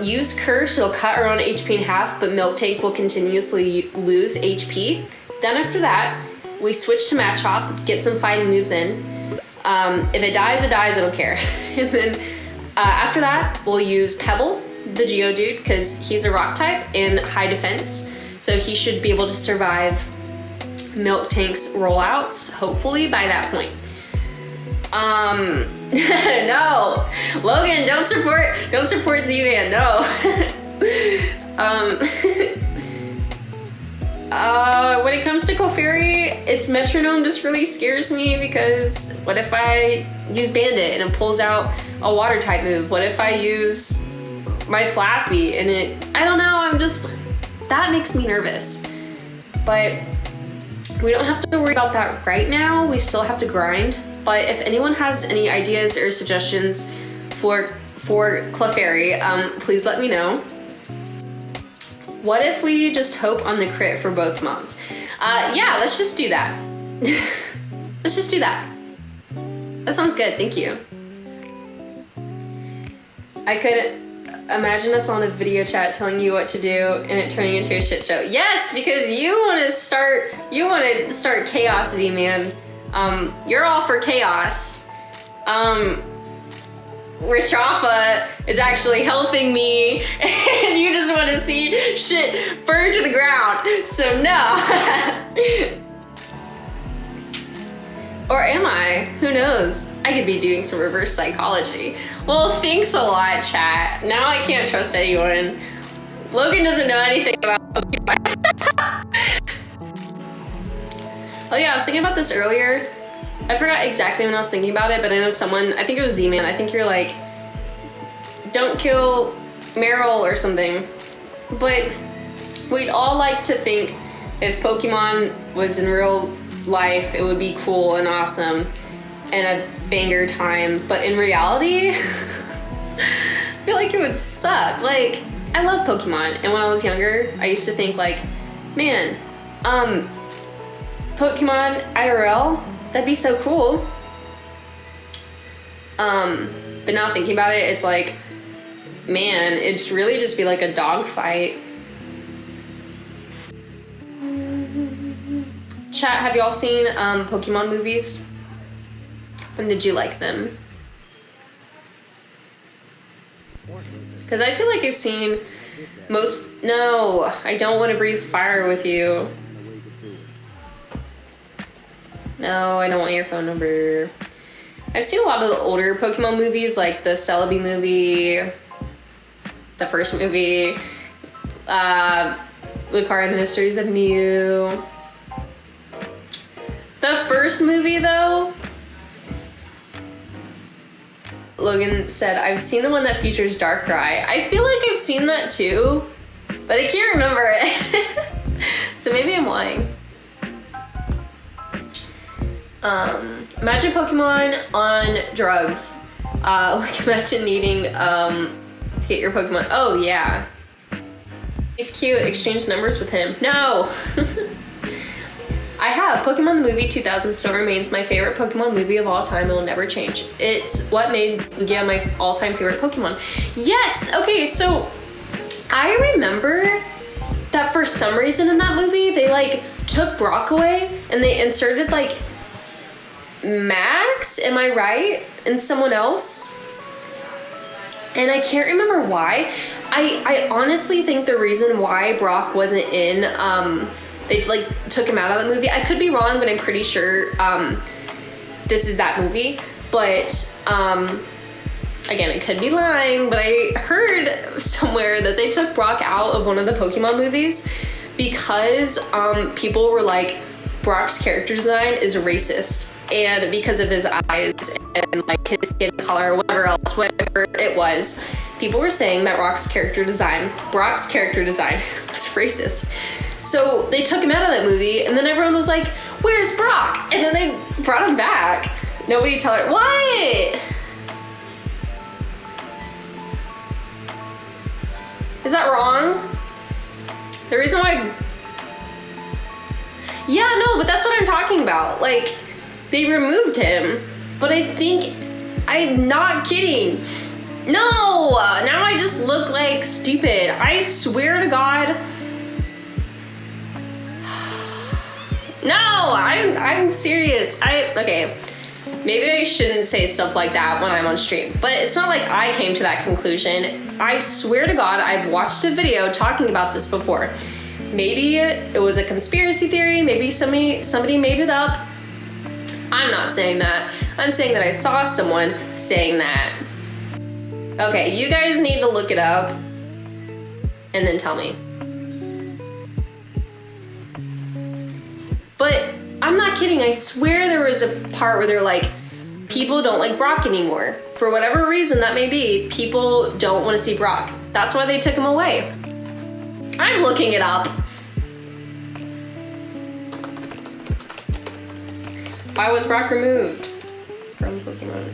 Use Curse, it'll cut our own HP in half, but Milk Tank will continuously lose HP. Then after that, we switch to Machop, get some fighting moves in. If it dies, I don't care. And then after that, we'll use Pebble, the Geodude, because he's a rock type and high defense. So he should be able to survive Milk Tank's rollouts, hopefully by that point. No, Logan, don't support Z-Man, no. When it comes to Clefairy, its metronome just really scares me, because what if I use Bandit and it pulls out a water type move? What if I use my Flaffy and it, I don't know, that makes me nervous. But we don't have to worry about that right now. We still have to grind. But if anyone has any ideas or suggestions for Clefairy, please let me know. What if we just hope on the crit for both moms? Yeah, let's just do that. Let's just do that. That sounds good, thank you. I could imagine us on a video chat telling you what to do and it turning into a shit show. Yes, because you want to start chaos, Z-Man. You're all for chaos. Rich Alpha is actually helping me and you just want to see shit burn to the ground. So no. Or am I? Who knows? I could be doing some reverse psychology. Well, thanks a lot, chat. Now I can't trust anyone. Logan doesn't know anything about Pokemon. Oh yeah, I was thinking about this earlier. I forgot exactly when I was thinking about it, but I know someone, I think it was Z-Man, I think you're like, don't kill Meryl or something. But we'd all like to think if Pokemon was in real life, it would be cool and awesome and a banger time. But in reality, I feel like it would suck. Like, I love Pokemon, and when I was younger, I used to think like, man, Pokemon IRL, that'd be so cool. But now thinking about it, it's like, man, it'd really just be like a dog fight. Chat, have y'all seen Pokemon movies? And did you like them? Because I feel like I've seen most... No, I don't want to breathe fire with you. No, I don't want your phone number. I've seen a lot of the older Pokemon movies, like the Celebi movie, the first movie, Lucario and the Mysteries of Mew. The first movie, though, Logan said, I've seen the one that features Darkrai. I feel like I've seen that too, but I can't remember it. So maybe I'm lying. Imagine Pokemon on drugs. Like imagine needing to get your Pokemon. Oh yeah. He's cute, exchange numbers with him. No! I have. Pokemon the movie 2000 still remains my favorite Pokemon movie of all time. It will never change. It's what made Lugia my all-time favorite Pokemon. Yes! Okay, so I remember that for some reason in that movie, they like took Brock away and they inserted like Max, am I right? And someone else. And I can't remember why. I honestly think the reason why Brock wasn't in, they like took him out of the movie. I could be wrong, but I'm pretty sure this is that movie. But again, I could be lying, but I heard somewhere that they took Brock out of one of the Pokemon movies because people were like, Brock's character design is racist. And because of his eyes and like his skin color, whatever else, whatever it was, people were saying that Brock's character design was racist. So they took him out of that movie, and then everyone was like, where's Brock? And then they brought him back. Nobody tell her, what? Is that wrong? The reason why... Yeah, no, but that's what I'm talking about. Like, they removed him, but I think... I'm not kidding. No! Now I just look like stupid. I swear to God... No, I'm serious. Okay, maybe I shouldn't say stuff like that when I'm on stream, but it's not like I came to that conclusion. I swear to God, I've watched a video talking about this before. Maybe it was a conspiracy theory, maybe somebody made it up. I'm not saying that. I'm saying that I saw someone saying that. Okay, you guys need to look it up and then tell me. But I'm not kidding, I swear there was a part where they're like, people don't like Brock anymore. For whatever reason that may be, people don't want to see Brock. That's why they took him away. I'm looking it up. Why was Brock removed from Pokemon?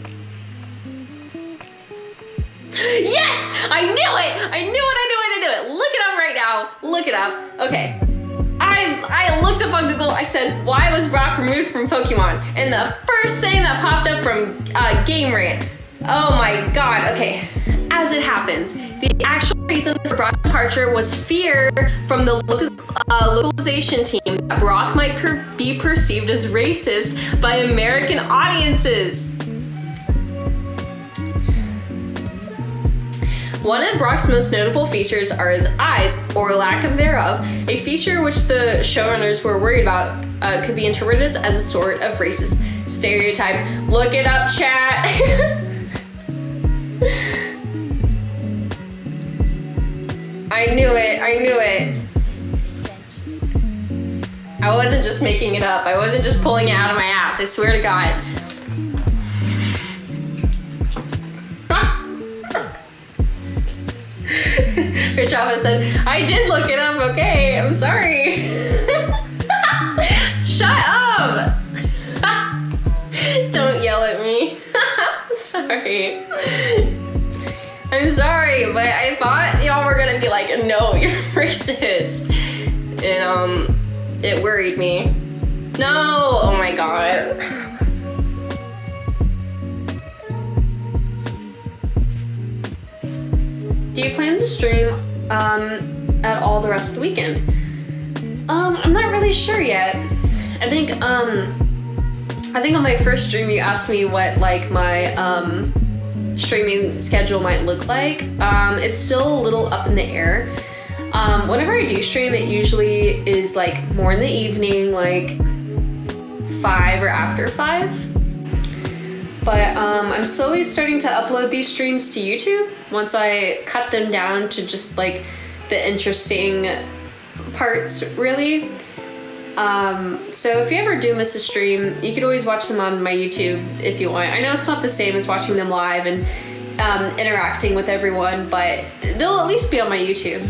Yes! I knew it! I knew it! Look it up right now. Look it up. Okay. I looked up on Google, I said, why was Brock removed from Pokemon? And the first thing that popped up from Game Rant. Oh my God, okay. As it happens, the actual reason for Brock's departure was fear from the localization team that Brock might be perceived as racist by American audiences. One of Brock's most notable features are his eyes, or lack of thereof, a feature which the showrunners were worried about could be interpreted as a sort of racist stereotype. Look it up, chat. I knew it. I wasn't just making it up. I wasn't just pulling it out of my ass. I swear to God. Rich Alpha said, I did look it up, okay? I'm sorry. Shut up! Don't yell at me. Sorry. I'm sorry, but I thought y'all were gonna be like, no, you're racist. And it worried me. No, oh my God. Do you plan to stream at all the rest of the weekend? I'm not really sure yet. I think on my first stream you asked me what like my streaming schedule might look like. It's still a little up in the air. Whenever I do stream, it usually is like more in the evening, like 5 or after 5. But I'm slowly starting to upload these streams to YouTube once I cut them down to just like the interesting parts, really. So if you ever do miss a stream, you could always watch them on my YouTube if you want. I know it's not the same as watching them live and interacting with everyone, but they'll at least be on my YouTube.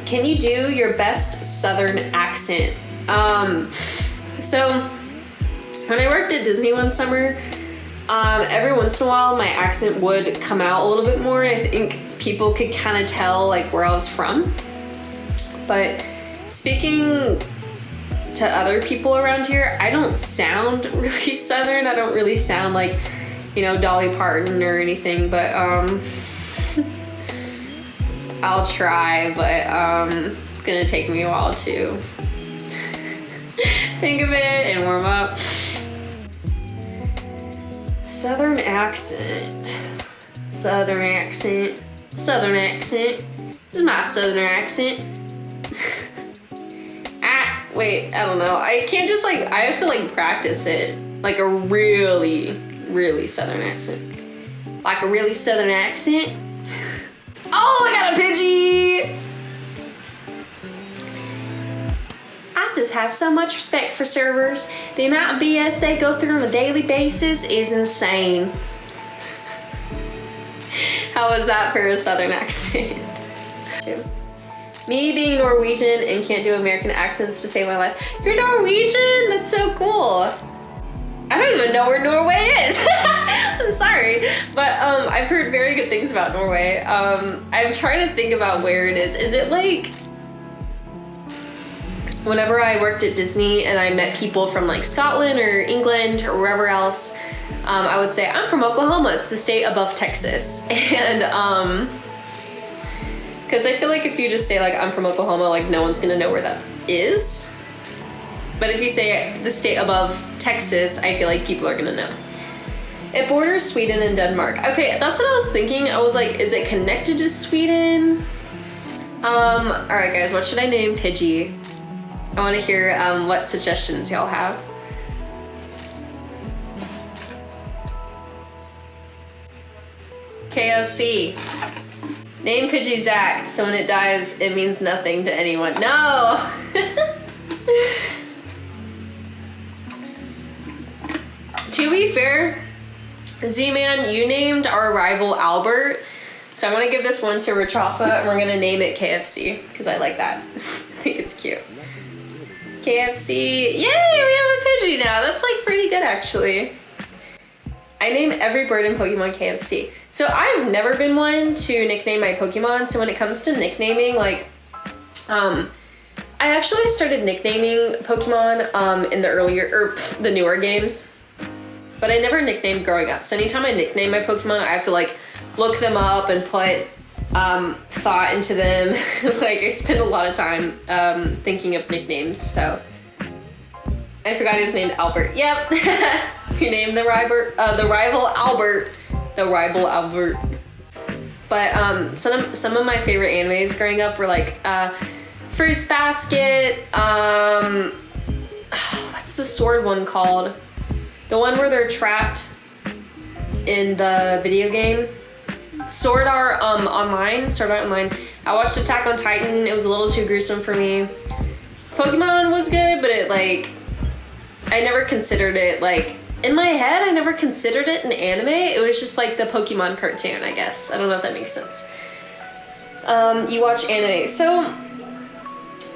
Can you do your best Southern accent? So when I worked at Disney one summer, every once in a while my accent would come out a little bit more. I think people could kind of tell like where I was from. But speaking to other people around here, I don't sound really Southern. I don't really sound like, you know, Dolly Parton or anything, but I'll try, but it's gonna take me a while to think of it and warm up. Southern accent. Southern accent. Southern accent. This is my Southern accent. Wait, I don't know. I can't just like, I have to like practice it. Like a really, really Southern accent. Like a really Southern accent. Oh, I got a Pidgey! I just have so much respect for servers. The amount of BS they go through on a daily basis is insane. How was that for a Southern accent? Me being Norwegian and can't do American accents to save my life. You're Norwegian? That's so cool. I don't even know where Norway is. I'm sorry, but I've heard very good things about Norway. I'm trying to think about where it is. Is it like, whenever I worked at Disney and I met people from like Scotland or England or wherever else, I would say, I'm from Oklahoma. It's the state above Texas. And because I feel like if you just say like, I'm from Oklahoma, like no one's gonna know where that is. But if you say the state above Texas, I feel like people are gonna know. It borders Sweden and Denmark. Okay, that's what I was thinking. I was like, is it connected to Sweden? All right guys, what should I name Pidgey? I wanna hear what suggestions y'all have. KFC. Name Pidgey Zach, so when it dies, it means nothing to anyone. No! To be fair, Z-Man, you named our rival Albert, so I'm gonna give this one to Rachafa, and we're gonna name it KFC, because I like that. I think it's cute. KFC, yay, we have a Pidgey now. That's like pretty good, actually. I name every bird in Pokemon KFC. So I've never been one to nickname my Pokemon, so when it comes to nicknaming, like, I actually started nicknaming Pokemon in the newer games, but I never nicknamed growing up. So anytime I nickname my Pokemon, I have to like look them up and put thought into them. Like I spend a lot of time thinking of nicknames, so. I forgot he was named Albert. Yep, we named the rival Albert. The rival Albert. But some of my favorite animes growing up were like Fruits Basket. What's the sword one called? The one where they're trapped in the video game. Sword Art Online. Sword Art Online. I watched Attack on Titan. It was a little too gruesome for me. Pokemon was good, but it like, I never considered it like, in my head, I never considered it an anime. It was just like the Pokemon cartoon, I guess. I don't know if that makes sense. You watch anime. So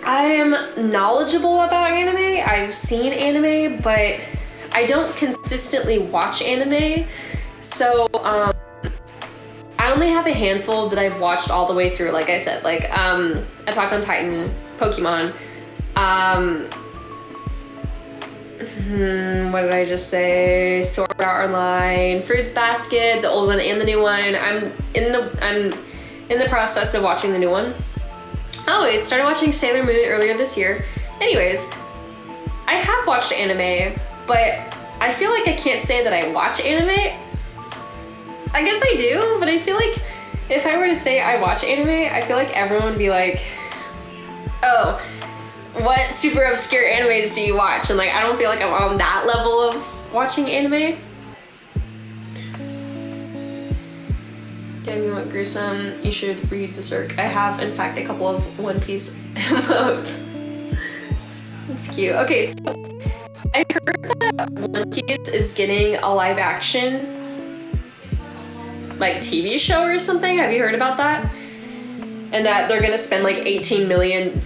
I am knowledgeable about anime. I've seen anime, but I don't consistently watch anime. So I only have a handful that I've watched all the way through, like I said, like Attack on Titan, Pokemon, what did I just say? Sword Art Online, Fruits Basket, the old one and the new one. I'm in the process of watching the new one. Oh, I started watching Sailor Moon earlier this year. Anyways, I have watched anime, but I feel like I can't say that I watch anime. I guess I do, but I feel like if I were to say I watch anime, I feel like everyone would be like, oh, what super obscure animes do you watch? And like, I don't feel like I'm on that level of watching anime. Damn, you want gruesome? You should read Berserk. I have, in fact, a couple of One Piece emotes. That's cute. Okay, so I heard that One Piece is getting a live action like TV show or something. Have you heard about that? And that they're gonna spend like 18 million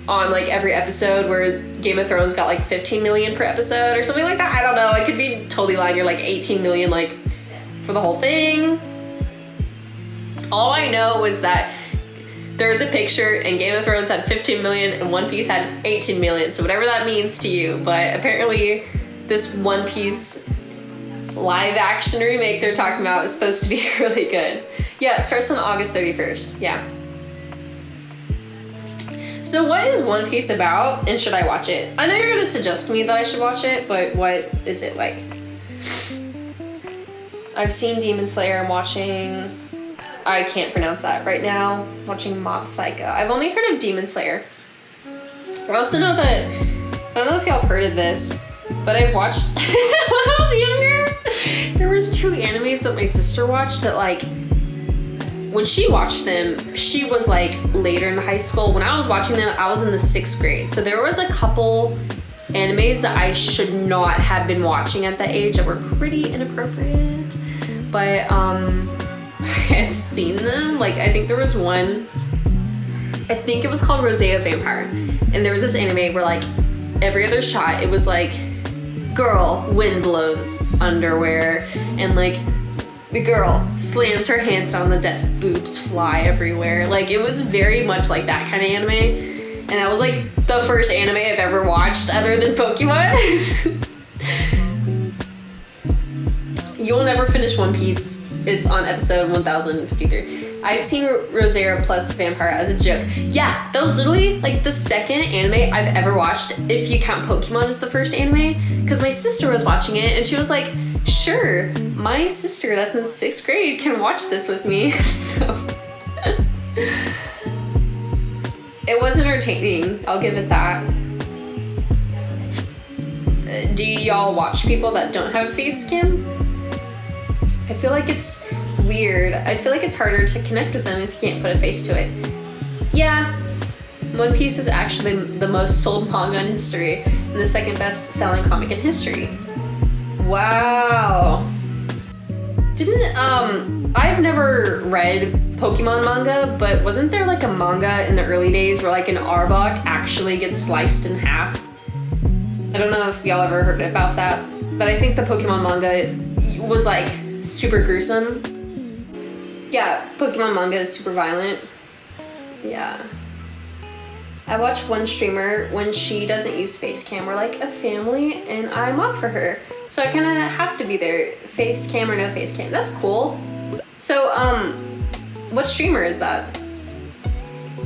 on like every episode, where Game of Thrones got like 15 million per episode or something like that. I don't know. I could be totally lying. You're like 18 million like for the whole thing. All I know was that there was a picture and Game of Thrones had 15 million and One Piece had 18 million. So whatever that means to you. But apparently this One Piece live action remake they're talking about is supposed to be really good. Yeah, it starts on August 31st. Yeah. So what is One Piece about, and should I watch it? I know you're gonna suggest to me that I should watch it, but what is it like? I've seen Demon Slayer. I'm watching, I can't pronounce that right now. I'm watching Mob Psycho. I've only heard of Demon Slayer. I also know that, I don't know if y'all have heard of this, but I've watched, when I was younger, there was 2 animes that my sister watched that like, when she watched them, she was like later in high school. When I was watching them, I was in the 6th grade. So there was a couple animes that I should not have been watching at that age that were pretty inappropriate. But I've seen them. Like, I think there was one, I think it was called Rosea Vampire. And there was this anime where like every other shot, it was like, girl, wind blows, underwear, and like, the girl slams her hands down the desk, boobs fly everywhere. Like, it was very much like that kind of anime. And that was like the first anime I've ever watched other than Pokemon. You'll never finish One Piece. It's on episode 1053. I've seen Rosera plus Vampire as a joke. Yeah, that was literally like the second anime I've ever watched, if you count Pokemon as the first anime. Because my sister was watching it and she was like, sure, my sister that's in 6th grade can watch this with me. So it was entertaining, I'll give it that. Do y'all watch people that don't have a face cam? I feel like it's weird. I feel like it's harder to connect with them if you can't put a face to it. Yeah, One Piece is actually the most sold manga in history and the 2nd best selling comic in history. Wow. I've never read Pokemon manga, but wasn't there like a manga in the early days where like an Arbok actually gets sliced in half? I don't know if y'all ever heard about that, but I think the Pokemon manga was like super gruesome. Yeah, Pokemon manga is super violent. Yeah. I watch one streamer when she doesn't use face cam. We're like a family and I'm off for her. So I kind of have to be there, face cam or no face cam. That's cool. So, what streamer is that?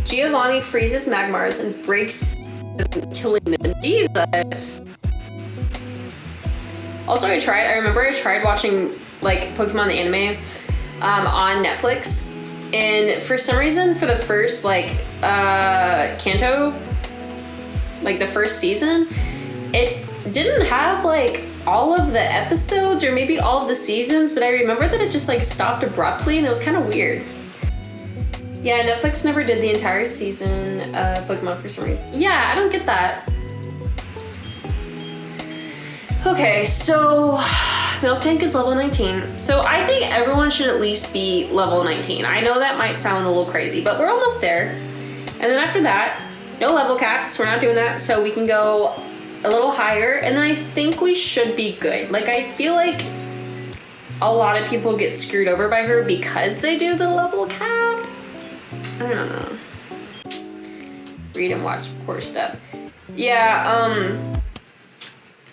Giovanni freezes Magmars and breaks them, killing them. Jesus. Also, I remember I tried watching like Pokemon the anime on Netflix. And for some reason, for the first like Kanto, like the first season, it didn't have like all of the episodes or maybe all of the seasons, but I remember that it just like stopped abruptly and it was kind of weird. Yeah, Netflix never did the entire season of Pokemon for some reason. Yeah, I don't get that. Okay, so Milk Tank is level 19. So I think everyone should at least be level 19. I know that might sound a little crazy, but we're almost there. And then after that, no level caps, we're not doing that, so we can go a little higher, and then I think we should be good. Like, I feel like a lot of people get screwed over by her because they do the level cap. I don't know. Read and watch core stuff. Yeah,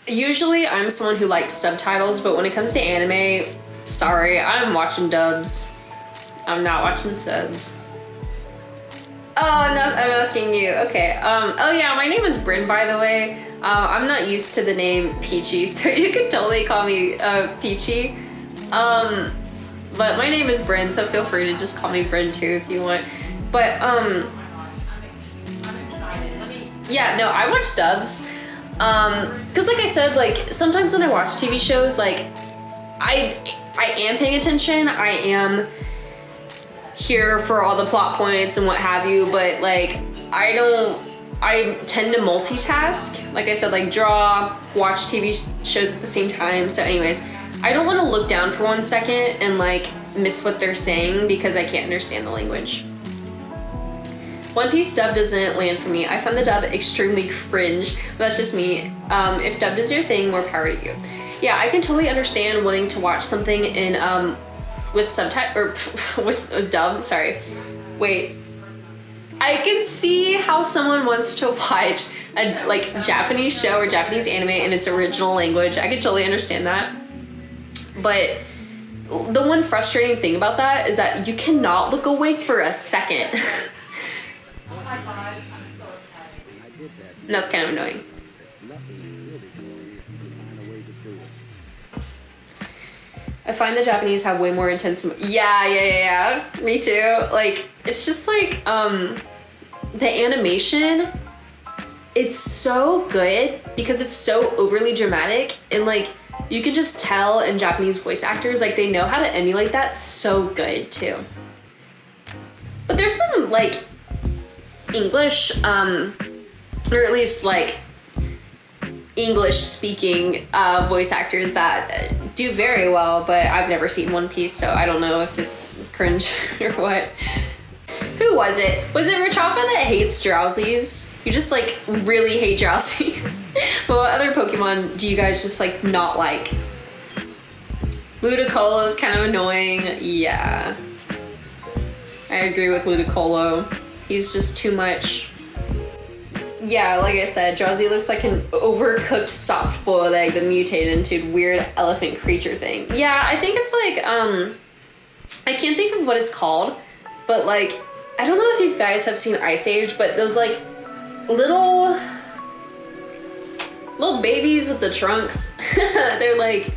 usually I'm someone who likes subtitles, but when it comes to anime, sorry, I'm watching dubs. I'm not watching subs. Oh, no, I'm asking you. Okay. Oh yeah, my name is Bryn, by the way. I'm not used to the name Peachy, so you could totally call me Peachy. But my name is Bryn, so feel free to just call me Bryn too if you want. But yeah, no, I watch dubs. Cause like I said, like sometimes when I watch TV shows, like I am paying attention. I am here for all the plot points and what have you, but like I tend to multitask. Like I said, like draw, watch TV shows at the same time. So anyways, I don't want to look down for 1 second and like miss what they're saying because I can't understand the language. One Piece dub doesn't land for me. I find the dub extremely cringe, but that's just me. If dubbed is your thing, more power to you. Yeah, I can totally understand wanting to watch something in with subtitle or what's a dub? Sorry, wait. I can see how someone wants to watch a like Japanese show or Japanese anime in its original language. I can totally understand that. But the one frustrating thing about that is that you cannot look away for a second. Oh my gosh, I'm so excited. And that's kind of annoying. I find the Japanese have way more intense. Yeah. Me too. Like, it's just like, the animation, it's so good because it's so overly dramatic and like, you can just tell in Japanese voice actors, like they know how to emulate that so good too. But there's some like English, or at least like English speaking voice actors that do very well, but I've never seen One Piece, so I don't know if it's cringe or what. Who was it? Was it Rachafa that hates Drowsies? You just like really hate Drowsies. But what other Pokemon do you guys just like not like? Ludicolo is kind of annoying. Yeah. I agree with Ludicolo. He's just too much. Yeah, like I said, Drowsy looks like an overcooked soft-boiled egg that mutated into weird elephant creature thing. Yeah, I think it's like, I can't think of what it's called, but like, I don't know if you guys have seen Ice Age, but those like little babies with the trunks. they're like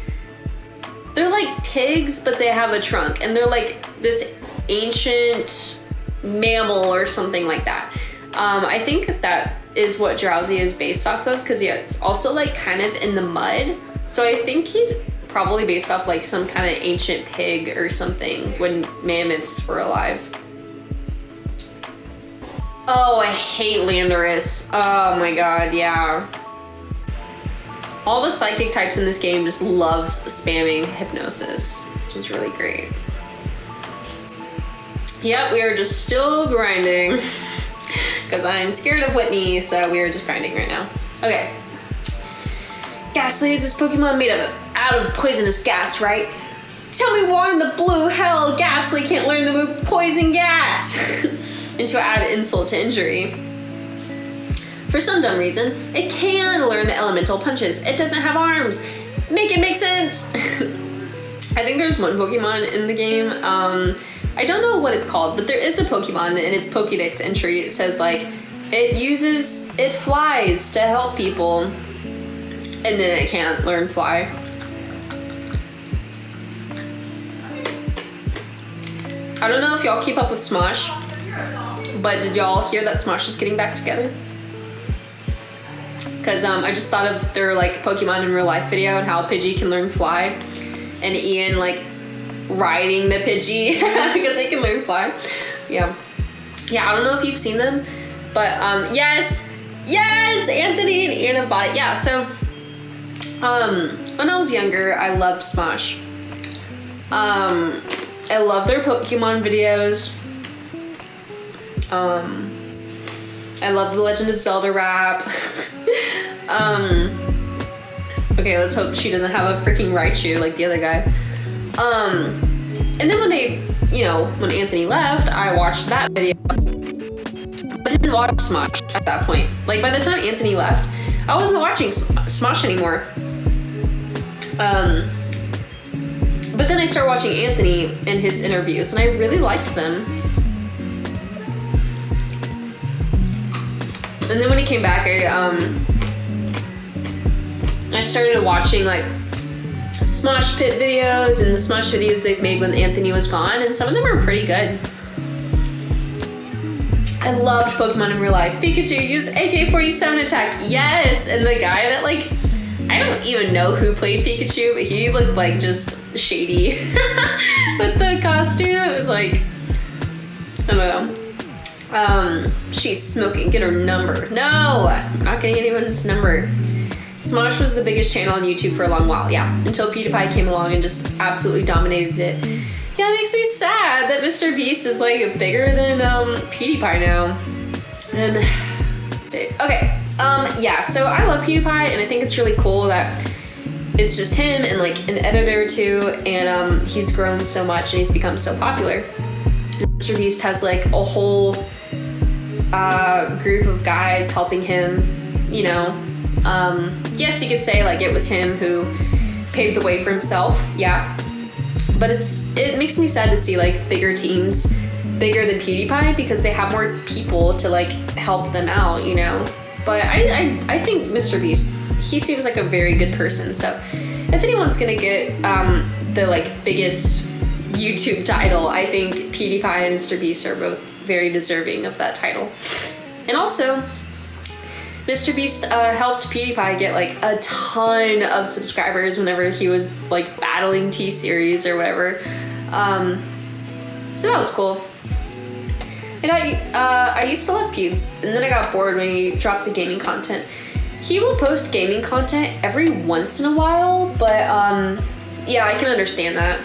pigs, but they have a trunk, and they're like this ancient mammal or something like that. I think that is what Drowsy is based off of, because yeah, it's also like kind of in the mud. So I think he's probably based off like some kind of ancient pig or something when mammoths were alive. Oh, I hate Landorus. Oh my god, yeah. All the psychic types in this game just loves spamming hypnosis, which is really great. Yep, we are just still grinding. Because I'm scared of Whitney, so we are just grinding right now. Okay. Gastly is this Pokemon made out of poisonous gas, right? Tell me why in the blue hell Gastly can't learn the move Poison Gas! And to add insult to injury. For some dumb reason, it can learn the elemental punches. It doesn't have arms. Make it make sense! I think there's one Pokemon in the game, I don't know what it's called, but there is a Pokemon in its Pokédex entry. It says like, it flies to help people, and then it can't learn fly. I don't know if y'all keep up with Smosh, but did y'all hear that Smosh is getting back together? Because I just thought of their like Pokemon in real life video and how Pidgey can learn fly, and Ian like riding the Pidgey because it can learn fly. Yeah, I don't know if you've seen them, but yes, Anthony and Anna bought it. Yeah, so when I was younger, I loved Smosh. I love their Pokemon videos. I love the Legend of Zelda rap. Okay, let's hope she doesn't have a freaking Raichu like the other guy. And then when they, when Anthony left, I watched that video. I didn't watch Smosh at that point. Like by the time Anthony left, I wasn't watching Smosh anymore. But then I started watching Anthony and his interviews, and I really liked them. And then when he came back, I started watching like SMOSH pit videos and the SMOSH videos they've made when Anthony was gone, and some of them are pretty good. I loved Pokemon in real life. Pikachu, use AK-47 attack. Yes! And the guy that like, I don't even know who played Pikachu, but he looked like just shady with the costume. It was like, I don't know. She's smoking. Get her number. No! I'm not getting anyone's number. SMOSH was the biggest channel on YouTube for a long while, yeah, until PewDiePie came along and just absolutely dominated it. Yeah, it makes me sad that Mr. Beast is like bigger than PewDiePie now. And okay, yeah, so I love PewDiePie, and I think it's really cool that it's just him and like an editor too, and he's grown so much and he's become so popular. Mr. Beast has like a whole group of guys helping him, you know. Yes, you could say like it was him who paved the way for himself, yeah. But it makes me sad to see like bigger teams, bigger than PewDiePie, because they have more people to like help them out, you know. But I think Mr. Beast, he seems like a very good person. So if anyone's gonna get the like biggest YouTube title, I think PewDiePie and Mr. Beast are both very deserving of that title. And also, Mr. Beast helped PewDiePie get like a ton of subscribers whenever he was like battling T-Series or whatever. So that was cool. I used to love Pewds, and then I got bored when he dropped the gaming content. He will post gaming content every once in a while, but yeah, I can understand that.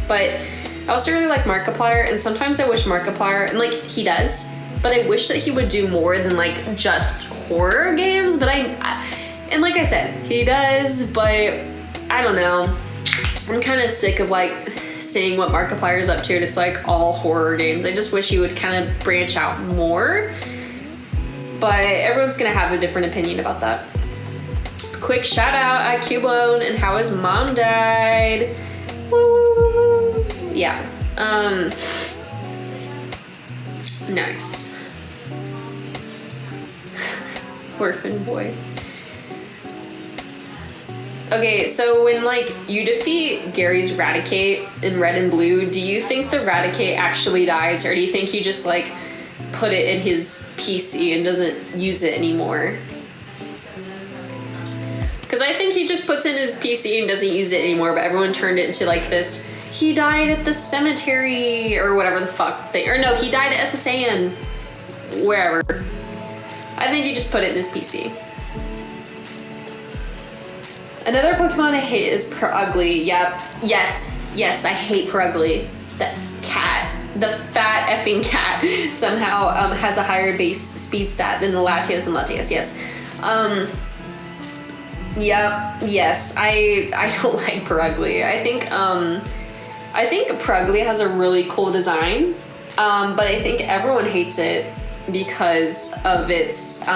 But I also really like Markiplier, and sometimes I wish Markiplier, and like he does, but I wish that he would do more than like just horror games. But and like I said, he does, but I don't know. I'm kind of sick of like seeing what Markiplier's up to, and it's like all horror games. I just wish he would kind of branch out more. But everyone's gonna have a different opinion about that. Quick shout out at Cubone and how his mom died. Woo. Yeah. Nice. Orphan boy. Okay, so when like you defeat Gary's Raticate in Red and Blue, do you think the Raticate actually dies, or do you think he just like put it in his PC and doesn't use it anymore? Because I think he just puts it in his PC and doesn't use it anymore, but everyone turned it into like this, he died at the cemetery or whatever the fuck thing, or no, he died at SSAN, wherever. I think he just put it in his PC. Another Pokemon I hate is Perugly. Yep. Yes, I hate Perugly. That cat, the fat effing cat, somehow has a higher base speed stat than the Latios and Latias. Yes. Yep. Yes. I don't like Perugly. I think Perugly has a really cool design, but I think everyone hates it because of its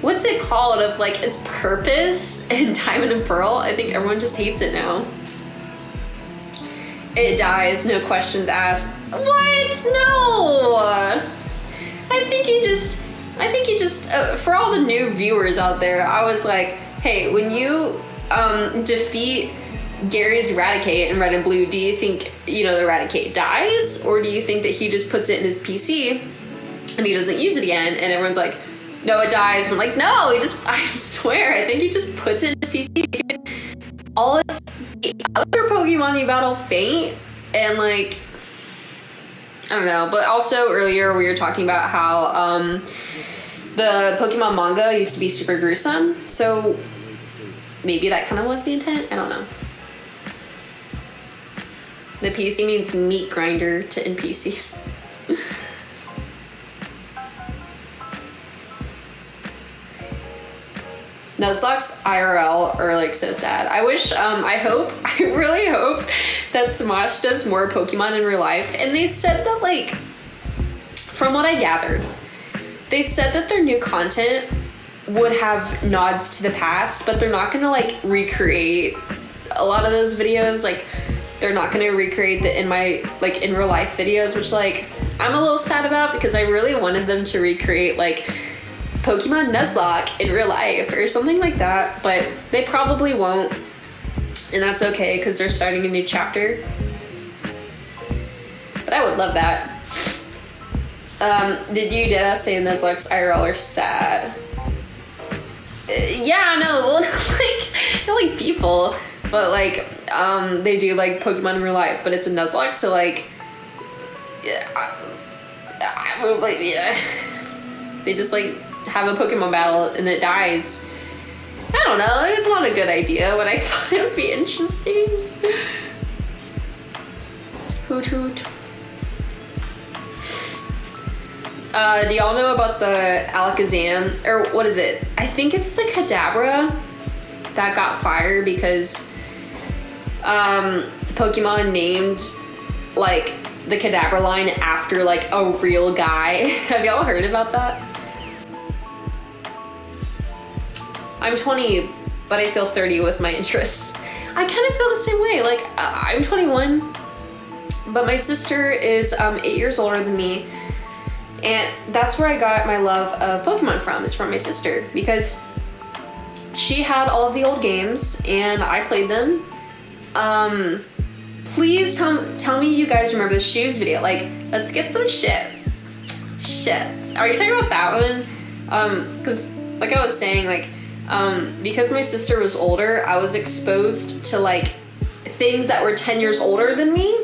what's it called, of like its purpose in Diamond and Pearl. I think everyone just hates it now. It dies, no questions asked. What? No! I think you just for all the new viewers out there, I was like, hey, when you defeat Gary's Raticate in Red and Blue, do you think, you know, the Raticate dies, or do you think that he just puts it in his PC and he doesn't use it again? And everyone's like, no, it dies. I'm like, no, I swear, I think he just puts it in his PC because all of the other Pokemon you battle faint, and like, I don't know. But also earlier we were talking about how the Pokemon manga used to be super gruesome, so maybe that kind of was the intent. I don't know. The PC means meat grinder to NPCs. Nuzlocke's IRL are like so sad. I wish, I really hope that SMOSH does more Pokemon in real life. And they said that, like, from what I gathered, they said that their new content would have nods to the past, but they're not gonna like recreate a lot of those videos. Like, they're not gonna recreate the in real life videos, which like I'm a little sad about, because I really wanted them to recreate like Pokemon Nuzlocke in real life or something like that, but they probably won't. And that's okay because they're starting a new chapter. But I would love that. Did you deadass say Nuzlocke's IRL are sad? Yeah, no, well, like, not like people, but like, they do like Pokemon in real life, but it's a Nuzlocke, so like, yeah, they just like have a Pokemon battle and it dies. I don't know, it's not a good idea, but I thought it would be interesting. Hoot hoot. Do y'all know about the Alakazam, or what is it? I think it's the Kadabra that got fired because Pokemon named like the Kadabra line after like a real guy. Have y'all heard about that? I'm 20, but I feel 30 with my interests. I kind of feel the same way. Like, I'm 21, but my sister is 8 years older than me. And that's where I got my love of Pokemon from, is from my sister, because she had all of the old games and I played them. Please tell me you guys remember the shoes video. Like, let's get some shits. Shits. Are you talking about that one? Because like I was saying, like, because my sister was older, I was exposed to like things that were 10 years older than me.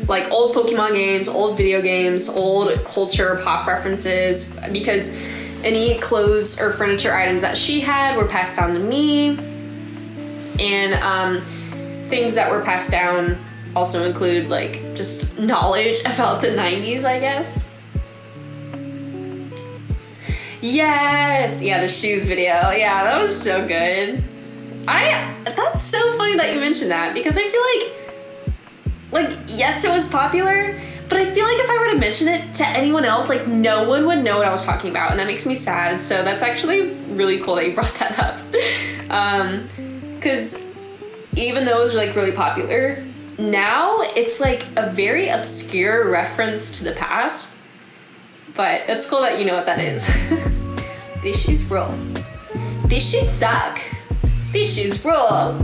Like old Pokemon games, old video games, old culture, pop references, because any clothes or furniture items that she had were passed down to me. And things that were passed down also include like just knowledge about the 90s, I guess. Yes, yeah, the shoes video. Yeah, that was so good. That's so funny that you mentioned that, because I feel like, yes, it was popular, but I feel like if I were to mention it to anyone else, like no one would know what I was talking about, and that makes me sad. So that's actually really cool that you brought that up. Because even though it was like really popular, now it's like a very obscure reference to the past. But that's cool that you know what that is. These shoes rule. These shoes suck. These shoes rule.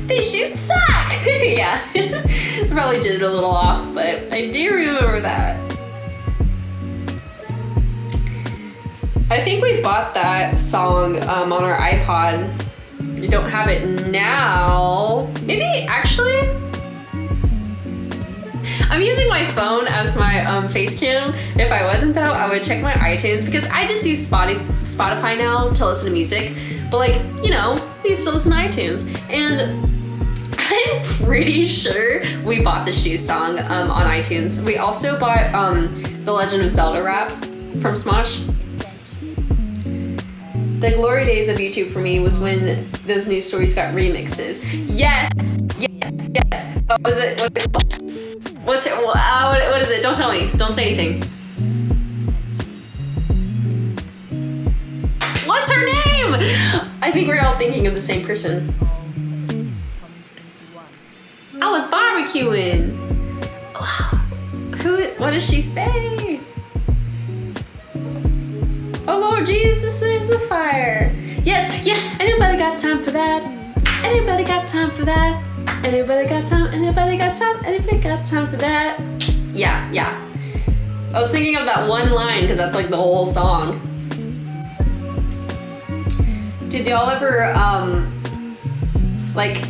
These shoes suck. Yeah, I probably did it a little off, but I do remember that. I think we bought that song on our iPod. We don't have it now. Maybe actually, I'm using my phone as my face cam. If I wasn't though, I would check my iTunes, because I just use Spotify now to listen to music. But like, you know, we used to listen to iTunes, and I'm pretty sure we bought the Shoes song on iTunes. We also bought the Legend of Zelda rap from SMOSH. The glory days of YouTube for me was when those news stories got remixes. Yes, yes, yes. What was it? What's it? What is it? Don't tell me. Don't say anything. What's her name? I think we're all thinking of the same person. I was barbecuing. What does she say? Oh Lord Jesus, there's the fire. Yes, yes, anybody got time for that? Anybody got time for that? Anybody got time? Anybody got time? Anybody got time for that? Yeah, yeah. I was thinking of that one line because that's like the whole song. Did y'all ever like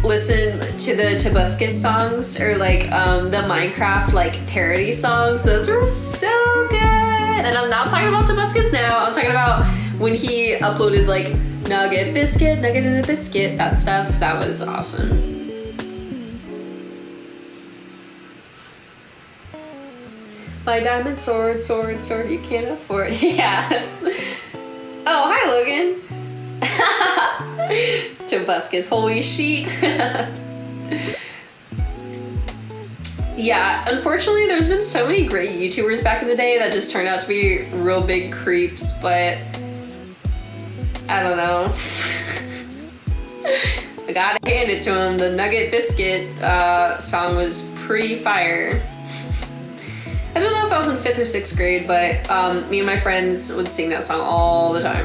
listen to the Tobuscus songs, or like the Minecraft like parody songs? Those were so good. And I'm not talking about Tobuscus now. I'm talking about when he uploaded like Nugget Biscuit, Nugget and a Biscuit, that stuff. That was awesome. My diamond sword, sword, sword, you can't afford. Yeah. Oh, hi, Logan. Tobuscus, holy sheet. Yeah, unfortunately, there's been so many great YouTubers back in the day that just turned out to be real big creeps, but I don't know. I gotta hand it to him. The Nugget Biscuit song was pretty fire. I don't know if if I was in 5th or 6th grade, but me and my friends would sing that song all the time.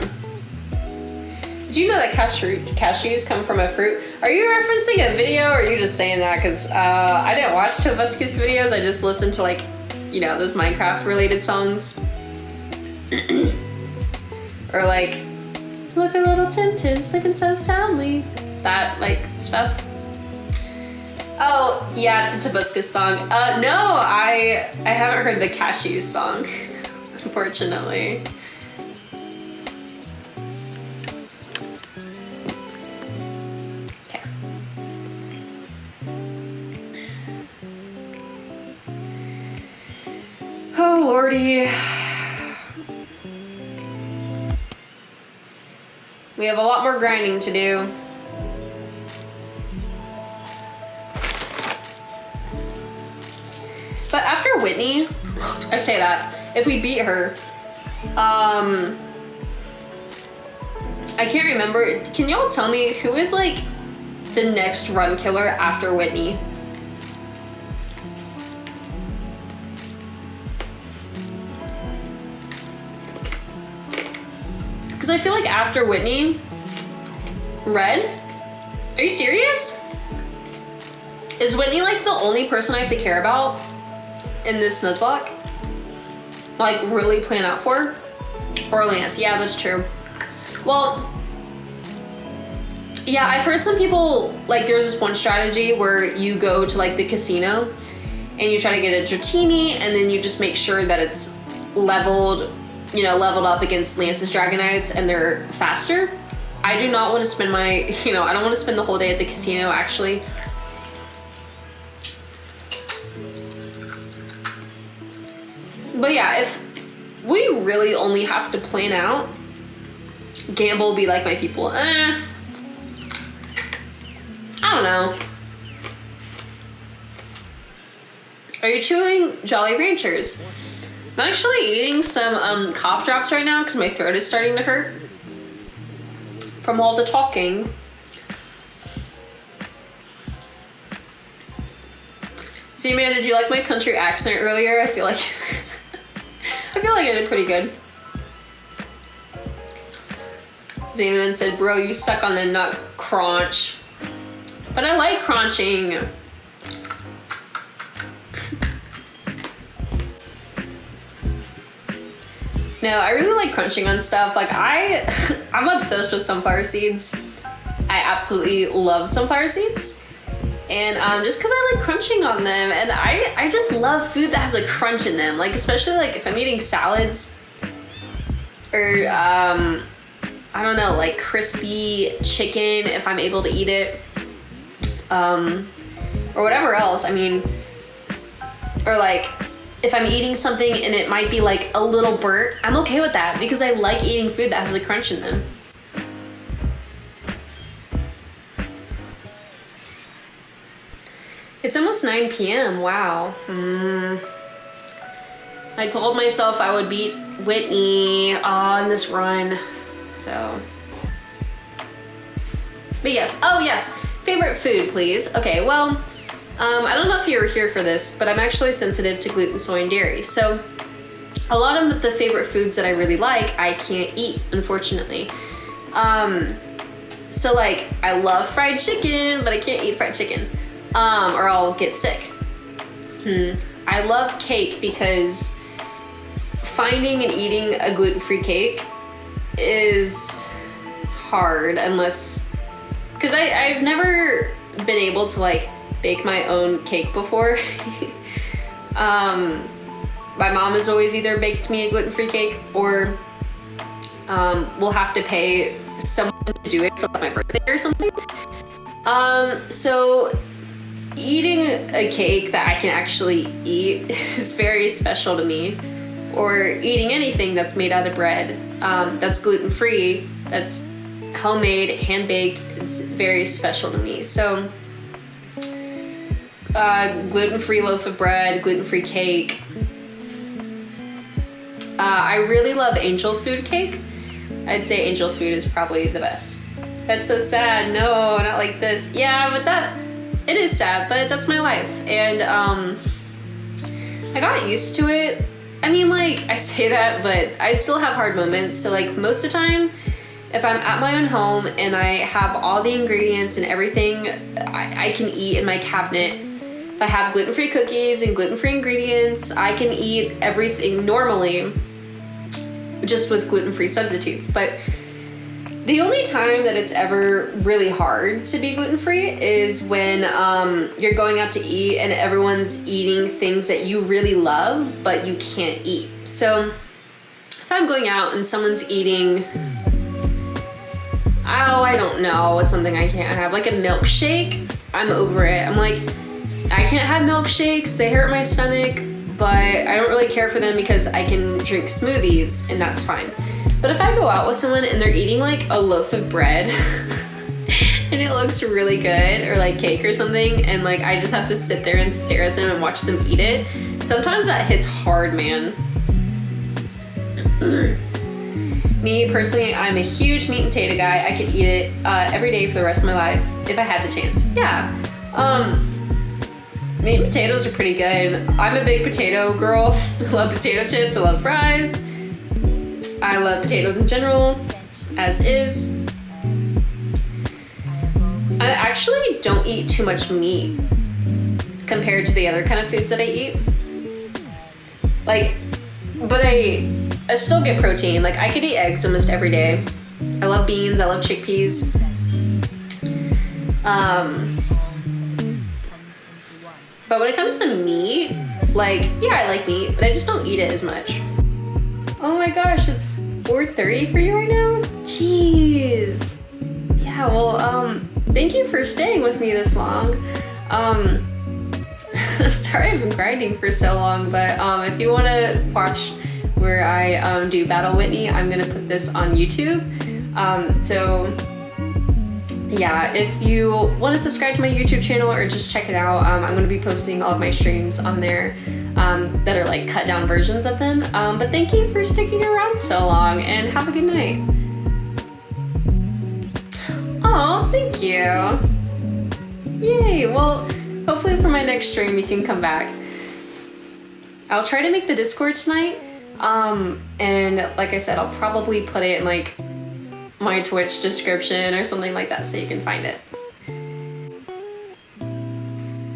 Did you know that cashews come from a fruit? Are you referencing a video, or are you just saying that? Because I didn't watch Tobuscus videos. I just listened to, like, you know, those Minecraft related songs. Or like, look at little Tim Tim sleeping so soundly. That, like, stuff. Oh, yeah, it's a Tobuscus song. No, I haven't heard the cashews song, unfortunately. Oh, Lordy. We have a lot more grinding to do. But after Whitney, I say that, if we beat her, I can't remember. Can y'all tell me who is, like, the next run killer after Whitney? Because I feel like after Whitney, Red? Are you serious? Is Whitney, like, the only person I have to care about in this Nuzlocke? Like, really plan out for? Or Lance? Yeah, that's true. Well, yeah, I've heard some people, like, there's this one strategy where you go to, like, the casino and you try to get a Dratini, and then you just make sure that it's leveled, you know, leveled up against Lance's Dragonites and they're faster. I do not want to spend my, you know, I don't want to spend the whole day at the casino, actually. But yeah, if we really only have to plan out, gamble, be like my people, I don't know. Are you chewing Jolly Ranchers? I'm actually eating some cough drops right now because my throat is starting to hurt from all the talking. Z-Man, did you like my country accent earlier? I feel like I feel like I did pretty good. Z-Man said, bro, you suck on the nut crunch. But I like crunching. No, I really like crunching on stuff. Like, I'm obsessed with sunflower seeds. I absolutely love sunflower seeds. And just because I like crunching on them, and I just love food that has a crunch in them. Like, especially like if I'm eating salads or I don't know, like crispy chicken if I'm able to eat it, or whatever else. I mean, or like if I'm eating something and it might be like a little burnt, I'm okay with that because I like eating food that has a crunch in them. It's almost 9 p.m. Wow. I told myself I would beat Whitney on this run, so. But yes, oh yes, favorite food, please. Okay, well, I don't know if you were here for this, but I'm actually sensitive to gluten, soy, and dairy. So a lot of the favorite foods that I really like, I can't eat, unfortunately. So like, I love fried chicken, but I can't eat fried chicken. Or I'll get sick. I love cake because finding and eating a gluten-free cake is hard unless, because I've never been able to like bake my own cake before. My mom has always either baked me a gluten-free cake or we'll have to pay someone to do it for like my birthday or something. So eating a cake that I can actually eat is very special to me, or eating anything that's made out of bread, that's gluten-free, that's homemade, hand-baked, it's very special to me. So gluten-free loaf of bread, gluten-free cake. I really love angel food cake. I'd say angel food is probably the best. That's so sad. No, not like this. Yeah, but it is sad, but that's my life. And I got used to it I mean, like, I say that, but I still have hard moments. So like most of the time, if I'm at my own home and I have all the ingredients and everything I can eat in my cabinet, if I have gluten-free cookies and gluten-free ingredients, I can eat everything normally just with gluten-free substitutes. But the only time that it's ever really hard to be gluten-free is when you're going out to eat and everyone's eating things that you really love, but you can't eat. So if I'm going out and someone's eating, oh, I don't know, what's something I can't have? Like a milkshake, I'm over it. I'm like, I can't have milkshakes, they hurt my stomach, but I don't really care for them because I can drink smoothies and that's fine. But if I go out with someone and they're eating like a loaf of bread and it looks really good, or like cake or something, and like I just have to sit there and stare at them and watch them eat it, sometimes that hits hard, man. Me personally, I'm a huge meat and potato guy. I could eat it every day for the rest of my life if I had the chance. Yeah. Meat and potatoes are pretty good. I'm a big potato girl. I love potato chips. I love fries. I love potatoes in general, as is. I actually don't eat too much meat compared to the other kind of foods that I eat. Like, but I still get protein. Like, I could eat eggs almost every day. I love beans, I love chickpeas. But when it comes to meat, like, yeah, I like meat, but I just don't eat it as much. Oh my gosh, it's 4:30 for you right now? Jeez. Yeah, well, thank you for staying with me this long. Sorry I've been grinding for so long, but if you want to watch where I do Battle Whitney, I'm gonna put this on YouTube. So yeah, if you want to subscribe to my YouTube channel or just check it out, I'm going to be posting all of my streams on there that are like cut down versions of them. But thank you for sticking around so long and have a good night. Oh, thank you. Yay, well, hopefully for my next stream we can come back. I'll try to make the Discord tonight. And like I said, I'll probably put it in like my Twitch description or something like that so you can find it.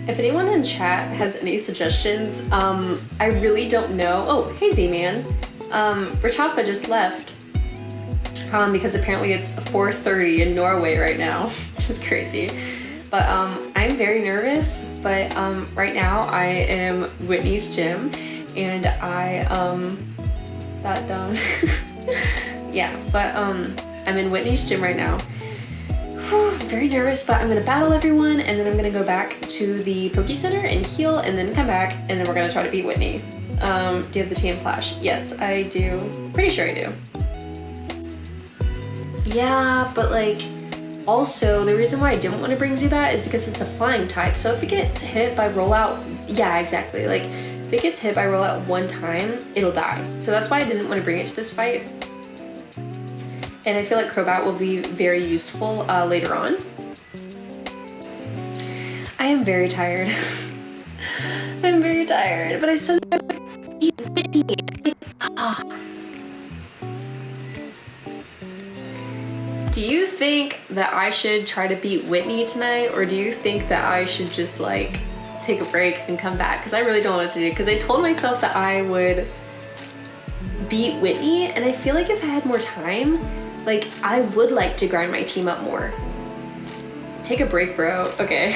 If anyone in chat has any suggestions, I really don't know. Oh, hey Z-Man. Rachafa just left because apparently it's 4:30 in Norway right now, which is crazy. But I'm very nervous, but right now I am Whitney's gym and I, that dumb. Yeah, but I'm in Whitney's gym right now. Whew, I'm very nervous, but I'm gonna battle everyone and then I'm gonna go back to the Poke Center and heal and then come back and then we're gonna try to beat Whitney. Do you have the TM Flash? Yes, I do. Pretty sure I do. Yeah, but like, also the reason why I don't want to bring Zubat is because it's a flying type. So if it gets hit by rollout, yeah, exactly. Like, if it gets hit by rollout one time, it'll die. So that's why I didn't want to bring it to this fight. And I feel like Crobat will be very useful later on. I am very tired. I'm very tired, but I still Do you think that I should try to beat Whitney tonight, or do you think that I should just like take a break and come back? Because I really don't know what to do, because I told myself that I would beat Whitney, and I feel like if I had more time, like, I would like to grind my team up more. Take a break, bro. Okay.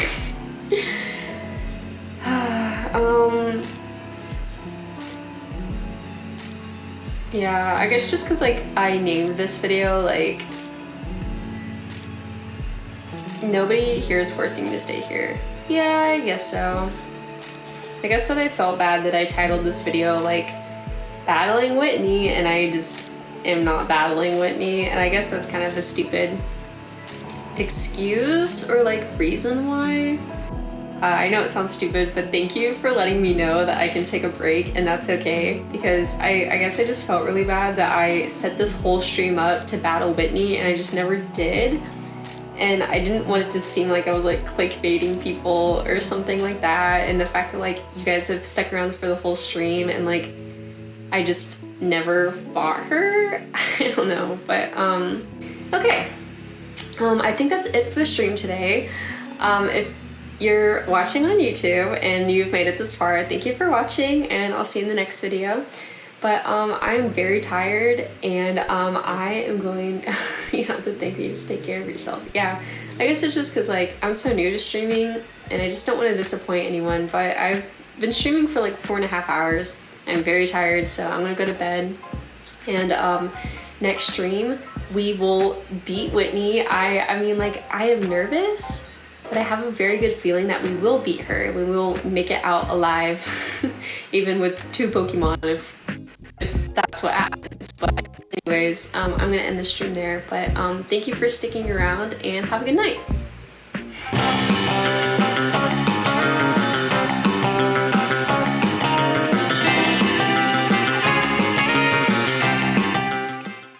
Yeah, I guess just because, like, I named this video, like, nobody here is forcing me to stay here. Yeah, I guess so. I guess that I felt bad that I titled this video, like, Battling Whitney, and I just am not battling Whitney, and I guess that's kind of a stupid excuse or like reason why. I know it sounds stupid, but thank you for letting me know that I can take a break and that's okay, because I guess I just felt really bad that I set this whole stream up to battle Whitney and I just never did, and I didn't want it to seem like I was like clickbaiting people or something like that. And the fact that like you guys have stuck around for the whole stream and like I just never fought her. I don't know, but okay. I think that's it for the stream today. If you're watching on YouTube and you've made it this far, thank you for watching, and I'll see you in the next video. But I'm very tired, and I am going you have to thank me, just take care of yourself. Yeah, I guess it's just because like I'm so new to streaming and I just don't want to disappoint anyone, but I've been streaming for like 4.5 hours. I'm very tired, so I'm gonna go to bed, and next stream we will beat Whitney. I mean, like, I am nervous, but I have a very good feeling that we will beat her. We will make it out alive, even with 2 Pokemon, if that's what happens. But anyways, I'm gonna end the stream there. But thank you for sticking around, and have a good night.